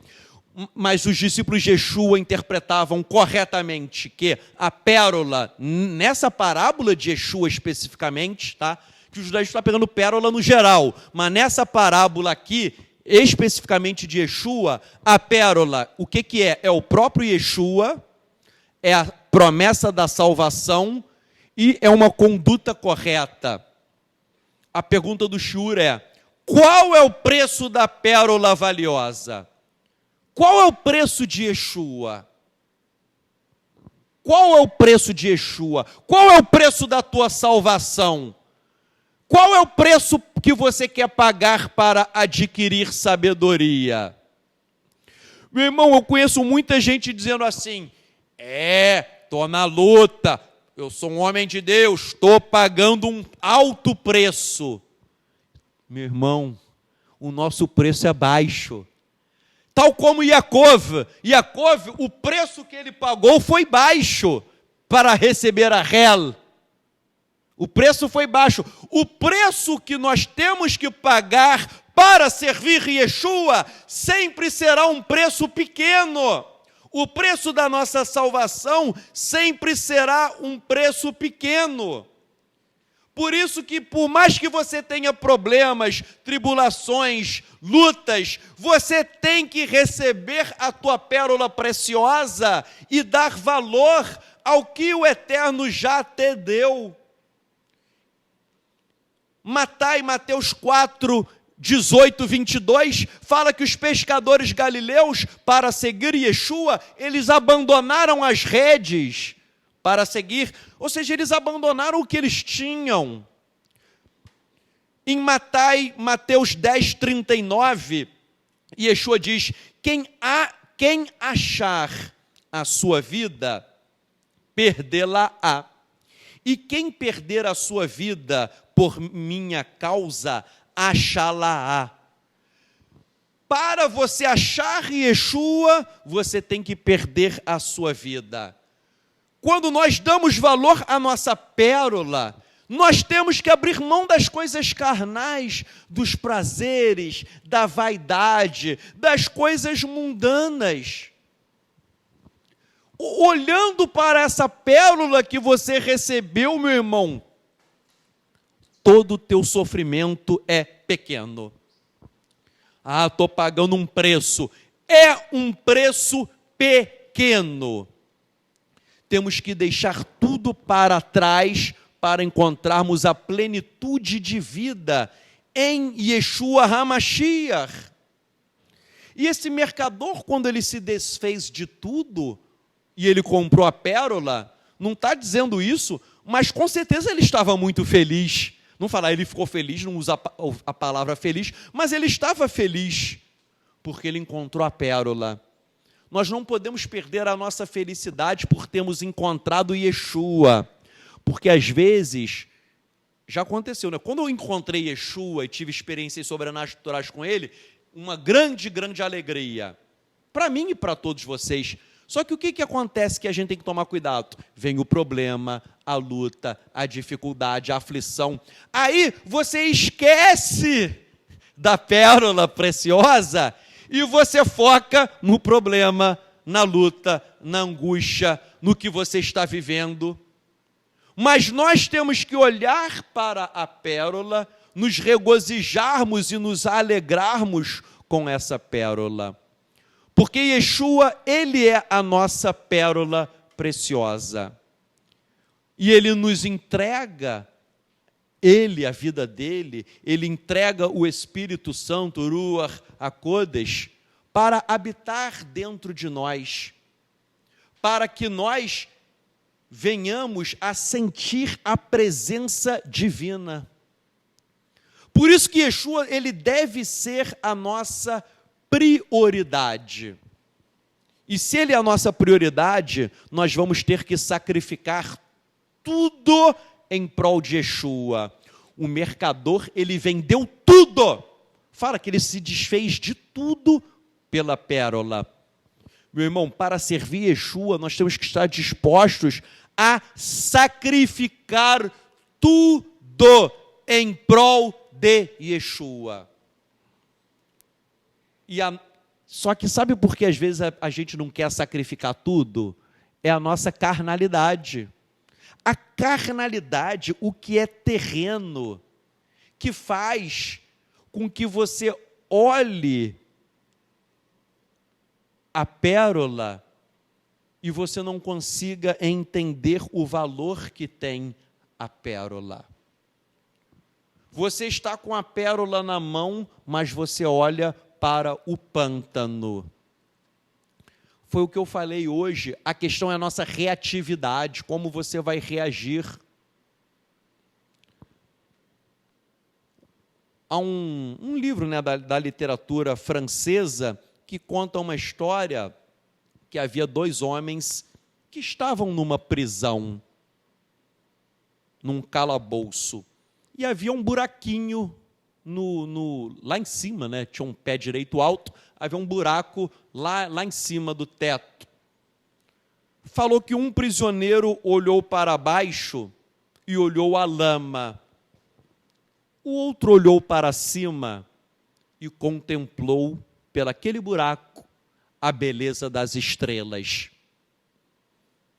Mas os discípulos de Yeshua interpretavam corretamente que a pérola, nessa parábola de Yeshua especificamente, tá? Que o judaísmo está pegando pérola no geral, mas nessa parábola aqui, especificamente de Yeshua, a pérola, o que é? É o próprio Yeshua, é a promessa da salvação e é uma conduta correta. A pergunta do shiur é: qual é o preço da pérola valiosa? Qual é o preço de Yeshua? Qual é o preço de Yeshua? Qual é o preço da tua salvação? Qual é o preço que você quer pagar para adquirir sabedoria? Meu irmão, eu conheço muita gente dizendo assim: estou na luta, eu sou um homem de Deus, estou pagando um alto preço. Meu irmão, o nosso preço é baixo. Tal como Yaakov, o preço que ele pagou foi baixo para receber a Hel. O preço foi baixo. O preço que nós temos que pagar para servir Yeshua sempre será um preço pequeno. O preço da nossa salvação sempre será um preço pequeno. Por isso que, por mais que você tenha problemas, tribulações, lutas, você tem que receber a tua pérola preciosa e dar valor ao que o Eterno já te deu. Mateus 4, 18, 22, fala que os pescadores galileus, para seguir Yeshua, eles abandonaram as redes para seguir, ou seja, eles abandonaram o que eles tinham. Em Mateus 10, 39, Yeshua diz, quem achar a sua vida, perdê-la-á. E quem perder a sua vida por minha causa, achá-la-á. Para você achar Yeshua, você tem que perder a sua vida. Quando nós damos valor à nossa pérola, nós temos que abrir mão das coisas carnais, dos prazeres, da vaidade, das coisas mundanas. Olhando para essa pérola que você recebeu, meu irmão, todo o teu sofrimento é pequeno. Ah, estou pagando um preço. É um preço pequeno. Temos que deixar tudo para trás para encontrarmos a plenitude de vida em Yeshua HaMashiach. E esse mercador, quando ele se desfez de tudo, e ele comprou a pérola, não está dizendo isso, mas com certeza ele estava muito feliz. Não falar ele ficou feliz, não usa a palavra feliz, mas ele estava feliz, porque ele encontrou a pérola. Nós não podemos perder a nossa felicidade por termos encontrado Yeshua, porque às vezes, já aconteceu, né? Quando eu encontrei Yeshua e tive experiências sobrenaturais com ele, uma grande, grande alegria, para mim e para todos vocês. Só que o que acontece que a gente tem que tomar cuidado? Vem o problema, a luta, a dificuldade, a aflição. Aí você esquece da pérola preciosa e você foca no problema, na luta, na angústia, no que você está vivendo. Mas nós temos que olhar para a pérola, nos regozijarmos e nos alegrarmos com essa pérola. Porque Yeshua, ele é a nossa pérola preciosa. E ele nos entrega, ele, a vida dele, ele entrega o Espírito Santo, Ruach HaKodesh, para habitar dentro de nós, para que nós venhamos a sentir a presença divina. Por isso que Yeshua, ele deve ser a nossa prioridade. E se ele é a nossa prioridade, nós vamos ter que sacrificar tudo em prol de Yeshua. O mercador, ele vendeu tudo. Fala que ele se desfez de tudo pela pérola. Meu irmão, para servir Yeshua, nós temos que estar dispostos a sacrificar tudo em prol de Yeshua. Só que sabe por que às vezes a gente não quer sacrificar tudo? É a nossa carnalidade. A carnalidade, o que é terreno, que faz com que você olhe a pérola e você não consiga entender o valor que tem a pérola. Você está com a pérola na mão, mas você olha para o pântano. Foi o que eu falei hoje, a questão é a nossa reatividade, como você vai reagir. Há um livro, né, da literatura francesa que conta uma história que havia 2 homens que estavam numa prisão, num calabouço, e havia um buraquinho lá em cima, né? Tinha um pé direito alto, havia um buraco lá em cima do teto. Falou que um prisioneiro olhou para baixo e olhou a lama. O outro olhou para cima e contemplou, pelaquele buraco, a beleza das estrelas.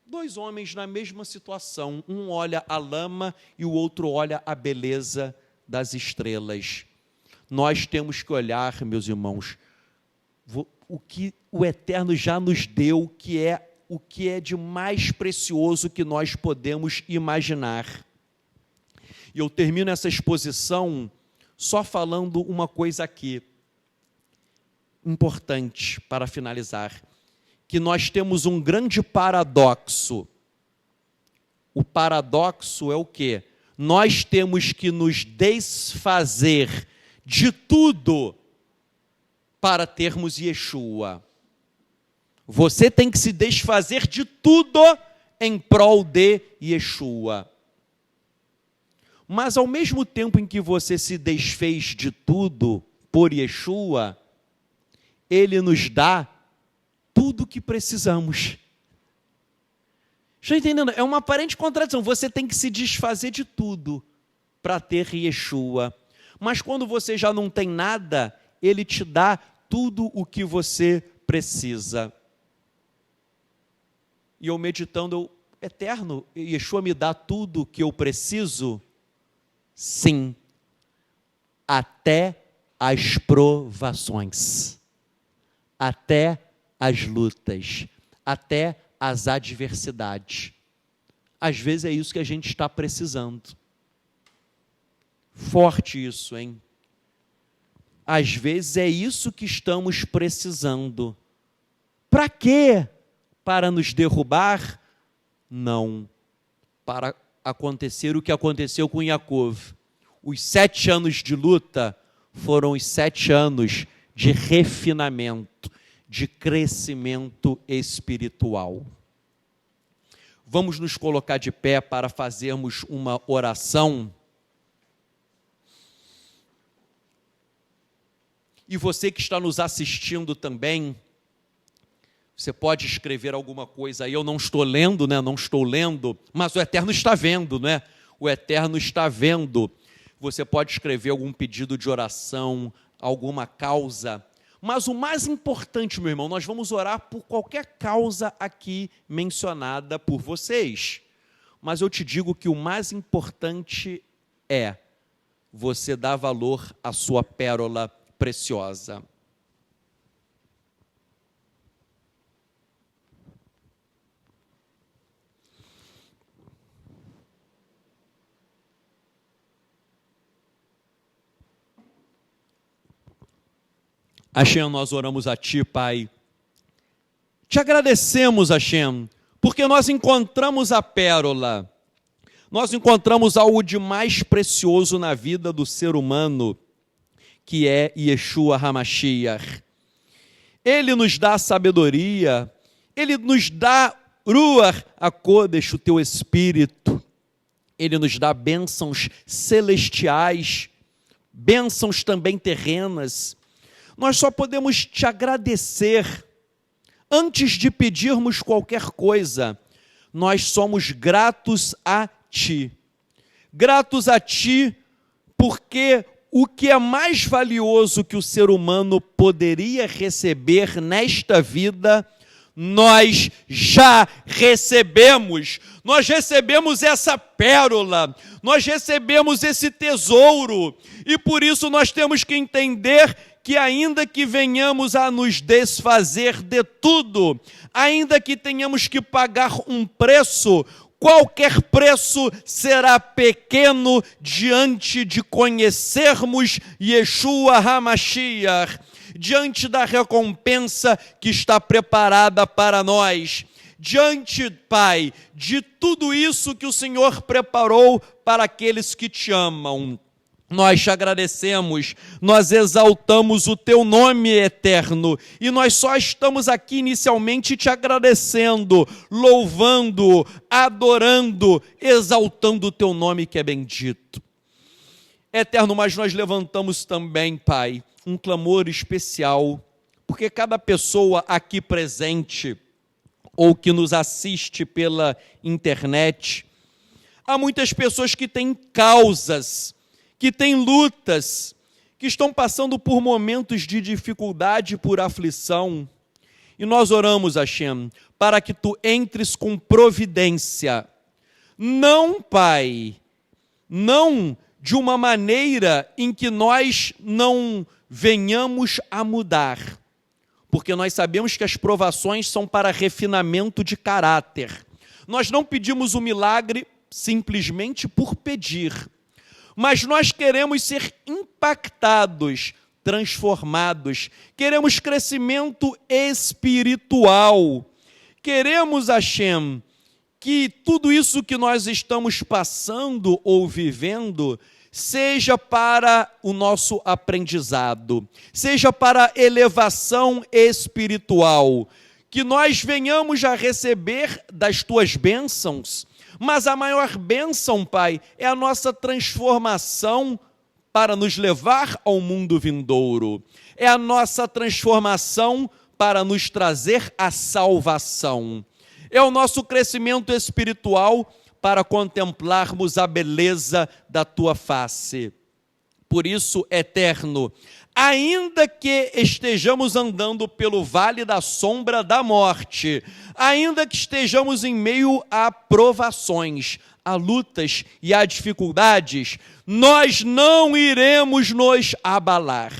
2 homens na mesma situação, um olha a lama e o outro olha a beleza das estrelas. Nós temos que olhar, meus irmãos, o que o Eterno já nos deu, que é o que é de mais precioso que nós podemos imaginar. E eu termino essa exposição só falando uma coisa aqui, importante para finalizar, que nós temos um grande paradoxo. O paradoxo é o quê? Nós temos que nos desfazer de tudo para termos Yeshua. Você tem que se desfazer de tudo em prol de Yeshua. Mas ao mesmo tempo em que você se desfez de tudo por Yeshua, Ele nos dá tudo o que precisamos. Está entendendo? É uma aparente contradição. Você tem que se desfazer de tudo para ter Yeshua. Mas quando você já não tem nada, Ele te dá tudo o que você precisa. E eu meditando, eterno, Yeshua me dá tudo o que eu preciso? Sim, até as provações, até as lutas, até as adversidades. Às vezes é isso que a gente está precisando. Forte isso, hein? Às vezes é isso que estamos precisando. Para quê? Para nos derrubar? Não. Para acontecer o que aconteceu com Yaakov. Os 7 anos de luta foram os 7 anos de refinamento, de crescimento espiritual. Vamos nos colocar de pé para fazermos uma oração. E você que está nos assistindo também, você pode escrever alguma coisa aí. Eu não estou lendo, né? Não estou lendo, mas o Eterno está vendo, né? O Eterno está vendo. Você pode escrever algum pedido de oração, alguma causa. Mas o mais importante, meu irmão, nós vamos orar por qualquer causa aqui mencionada por vocês. Mas eu te digo que o mais importante é você dar valor à sua pérola preciosa. Hashem, nós oramos a Ti, Pai. Te agradecemos, Hashem, porque nós encontramos a pérola. Nós encontramos algo de mais precioso na vida do ser humano, que é Yeshua HaMashiach. Ele nos dá sabedoria, Ele nos dá Ruach HaKodesh, o Teu Espírito. Ele nos dá bênçãos celestiais, bênçãos também terrenas. Nós só podemos Te agradecer. Antes de pedirmos qualquer coisa, nós somos gratos a Ti. Gratos a Ti porque o que é mais valioso que o ser humano poderia receber nesta vida, nós já recebemos. Nós recebemos essa pérola, nós recebemos esse tesouro, e por isso nós temos que entender que ainda que venhamos a nos desfazer de tudo, ainda que tenhamos que pagar um preço, qualquer preço será pequeno diante de conhecermos Yeshua HaMashiach, diante da recompensa que está preparada para nós, diante, Pai, de tudo isso que o Senhor preparou para aqueles que Te amam. Nós Te agradecemos, nós exaltamos o Teu nome eterno, e nós só estamos aqui inicialmente Te agradecendo, louvando, adorando, exaltando o Teu nome que é bendito. Eterno, mas nós levantamos também, Pai, um clamor especial, porque cada pessoa aqui presente, ou que nos assiste pela internet, há muitas pessoas que têm causas, que têm lutas, que estão passando por momentos de dificuldade, por aflição. E nós oramos, Hashem, para que Tu entres com providência. Não, Pai, não de uma maneira em que nós não venhamos a mudar, porque nós sabemos que as provações são para refinamento de caráter. Nós não pedimos o milagre simplesmente por pedir, mas nós queremos ser impactados, transformados, queremos crescimento espiritual, queremos, Hashem, que tudo isso que nós estamos passando ou vivendo seja para o nosso aprendizado, seja para elevação espiritual, que nós venhamos a receber das tuas bênçãos, mas a maior bênção, Pai, é a nossa transformação para nos levar ao mundo vindouro, é a nossa transformação para nos trazer a salvação, é o nosso crescimento espiritual para contemplarmos a beleza da tua face. Por isso, Eterno, ainda que estejamos andando pelo vale da sombra da morte, ainda que estejamos em meio a provações, a lutas e a dificuldades, nós não iremos nos abalar,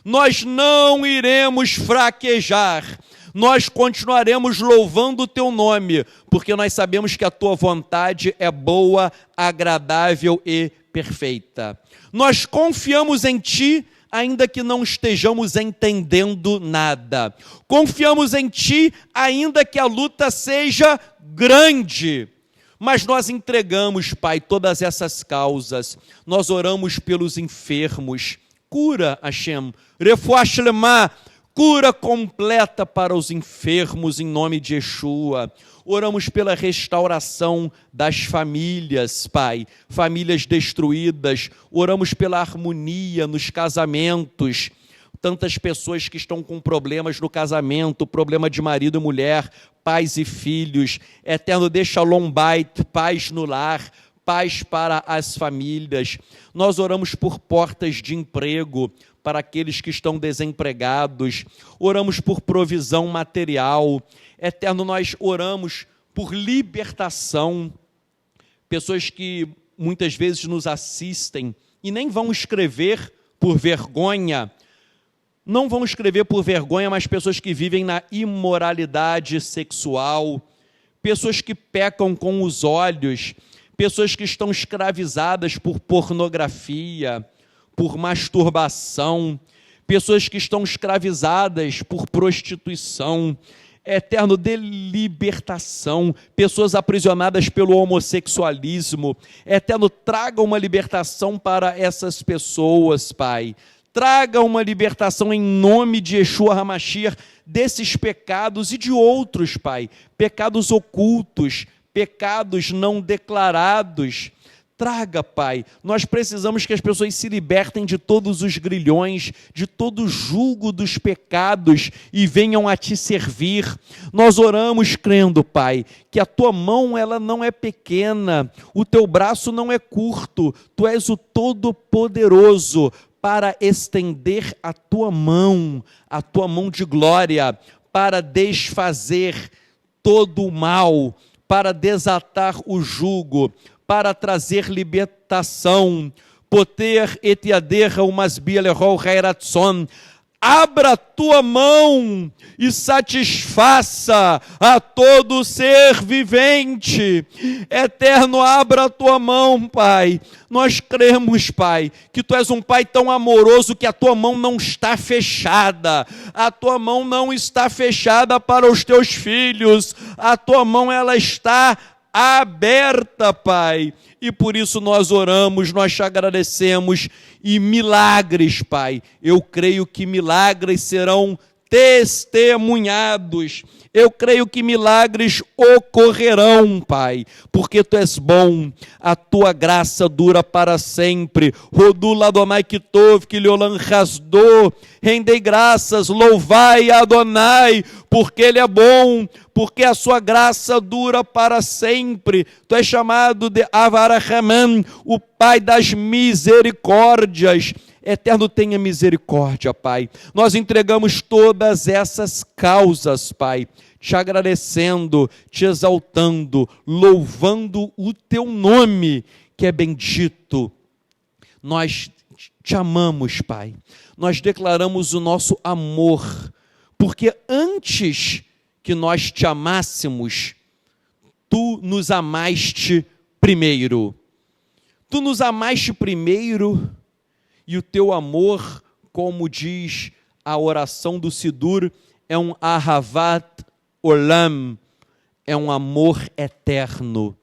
nós não iremos fraquejar, nós continuaremos louvando o teu nome, porque nós sabemos que a tua vontade é boa, agradável e perfeita. Nós confiamos em ti, ainda que não estejamos entendendo nada. Confiamos em ti, ainda que a luta seja grande. Mas nós entregamos, Pai, todas essas causas. Nós oramos pelos enfermos. Cura, Hashem. Refuah Shlemah. Cura completa para os enfermos em nome de Yeshua. Oramos pela restauração das famílias, Pai, famílias destruídas. Oramos pela harmonia nos casamentos. Tantas pessoas que estão com problemas no casamento, problema de marido e mulher, pais e filhos. Eterno, dê Shalom Bait, paz no lar, paz para as famílias. Nós oramos por portas de emprego para aqueles que estão desempregados. Oramos por provisão material. Eterno, nós oramos por libertação. Pessoas que muitas vezes nos assistem e nem vão escrever por vergonha. Não vão escrever por vergonha, mas pessoas que vivem na imoralidade sexual, pessoas que pecam com os olhos, pessoas que estão escravizadas por pornografia, por masturbação, pessoas que estão escravizadas por prostituição. Eterno, dê libertação, pessoas aprisionadas pelo homossexualismo. Eterno, traga uma libertação para essas pessoas, Pai. Traga uma libertação em nome de Yeshua HaMashiach desses pecados e de outros, Pai. Pecados ocultos, pecados não declarados. Traga, Pai, nós precisamos que as pessoas se libertem de todos os grilhões, de todo o jugo dos pecados e venham a te servir. Nós oramos crendo, Pai, que a tua mão ela não é pequena, o teu braço não é curto, tu és o Todo-Poderoso para estender a tua mão de glória, para desfazer todo o mal, para desatar o jugo, para trazer libertação. Poter et yadecha umasbia lehol reiratson. Abra a tua mão e satisfaça a todo ser vivente. Eterno, abra a tua mão, Pai. Nós cremos, Pai, que tu és um Pai tão amoroso que a tua mão não está fechada. A tua mão não está fechada para os teus filhos. A tua mão, ela está aberta, Pai, e por isso nós oramos, nós te agradecemos, e milagres, Pai, eu creio que milagres serão testemunhados, eu creio que milagres ocorrerão, Pai, porque Tu és bom, a Tua graça dura para sempre. Rodul Adonai Kitov, Kiliolan Rasdô, rendei graças, louvai Adonai, porque Ele é bom, porque a sua graça dura para sempre. Tu és chamado de Avarahaman, o Pai das misericórdias. Eterno, tenha misericórdia, Pai. Nós entregamos todas essas causas, Pai, te agradecendo, te exaltando, louvando o teu nome, que é bendito. Nós te amamos, Pai. Nós declaramos o nosso amor, porque antes que nós te amássemos, Tu nos amaste primeiro. Tu nos amaste primeiro, e o teu amor, como diz a oração do Sidur, é um ahavat olam, é um amor eterno.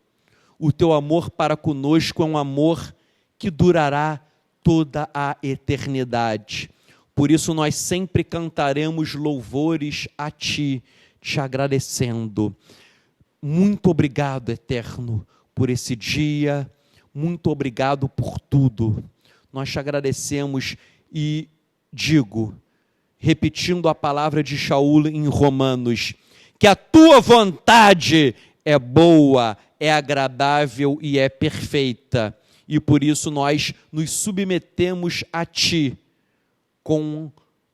O teu amor para conosco é um amor que durará toda a eternidade. Por isso nós sempre cantaremos louvores a Ti, te agradecendo. Muito obrigado, Eterno, por esse dia, muito obrigado por tudo. Nós te agradecemos e digo, repetindo a palavra de Shaul em Romanos, que a Tua vontade é boa, é agradável e é perfeita. E por isso nós nos submetemos a Ti, com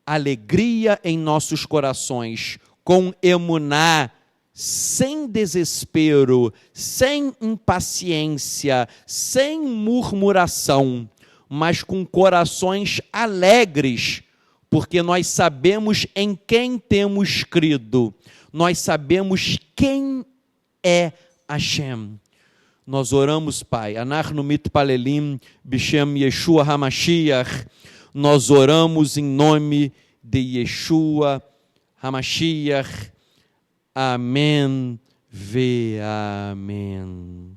alegria em nossos corações, com emuná, sem desespero, sem impaciência, sem murmuração, mas com corações alegres, porque nós sabemos em quem temos crido, nós sabemos quem é Hashem. Nós oramos, Pai, Anachnu mitpalelim bishem Yeshua HaMashiach. Nós oramos em nome de Yeshua HaMashiach. Amém. Ve amém.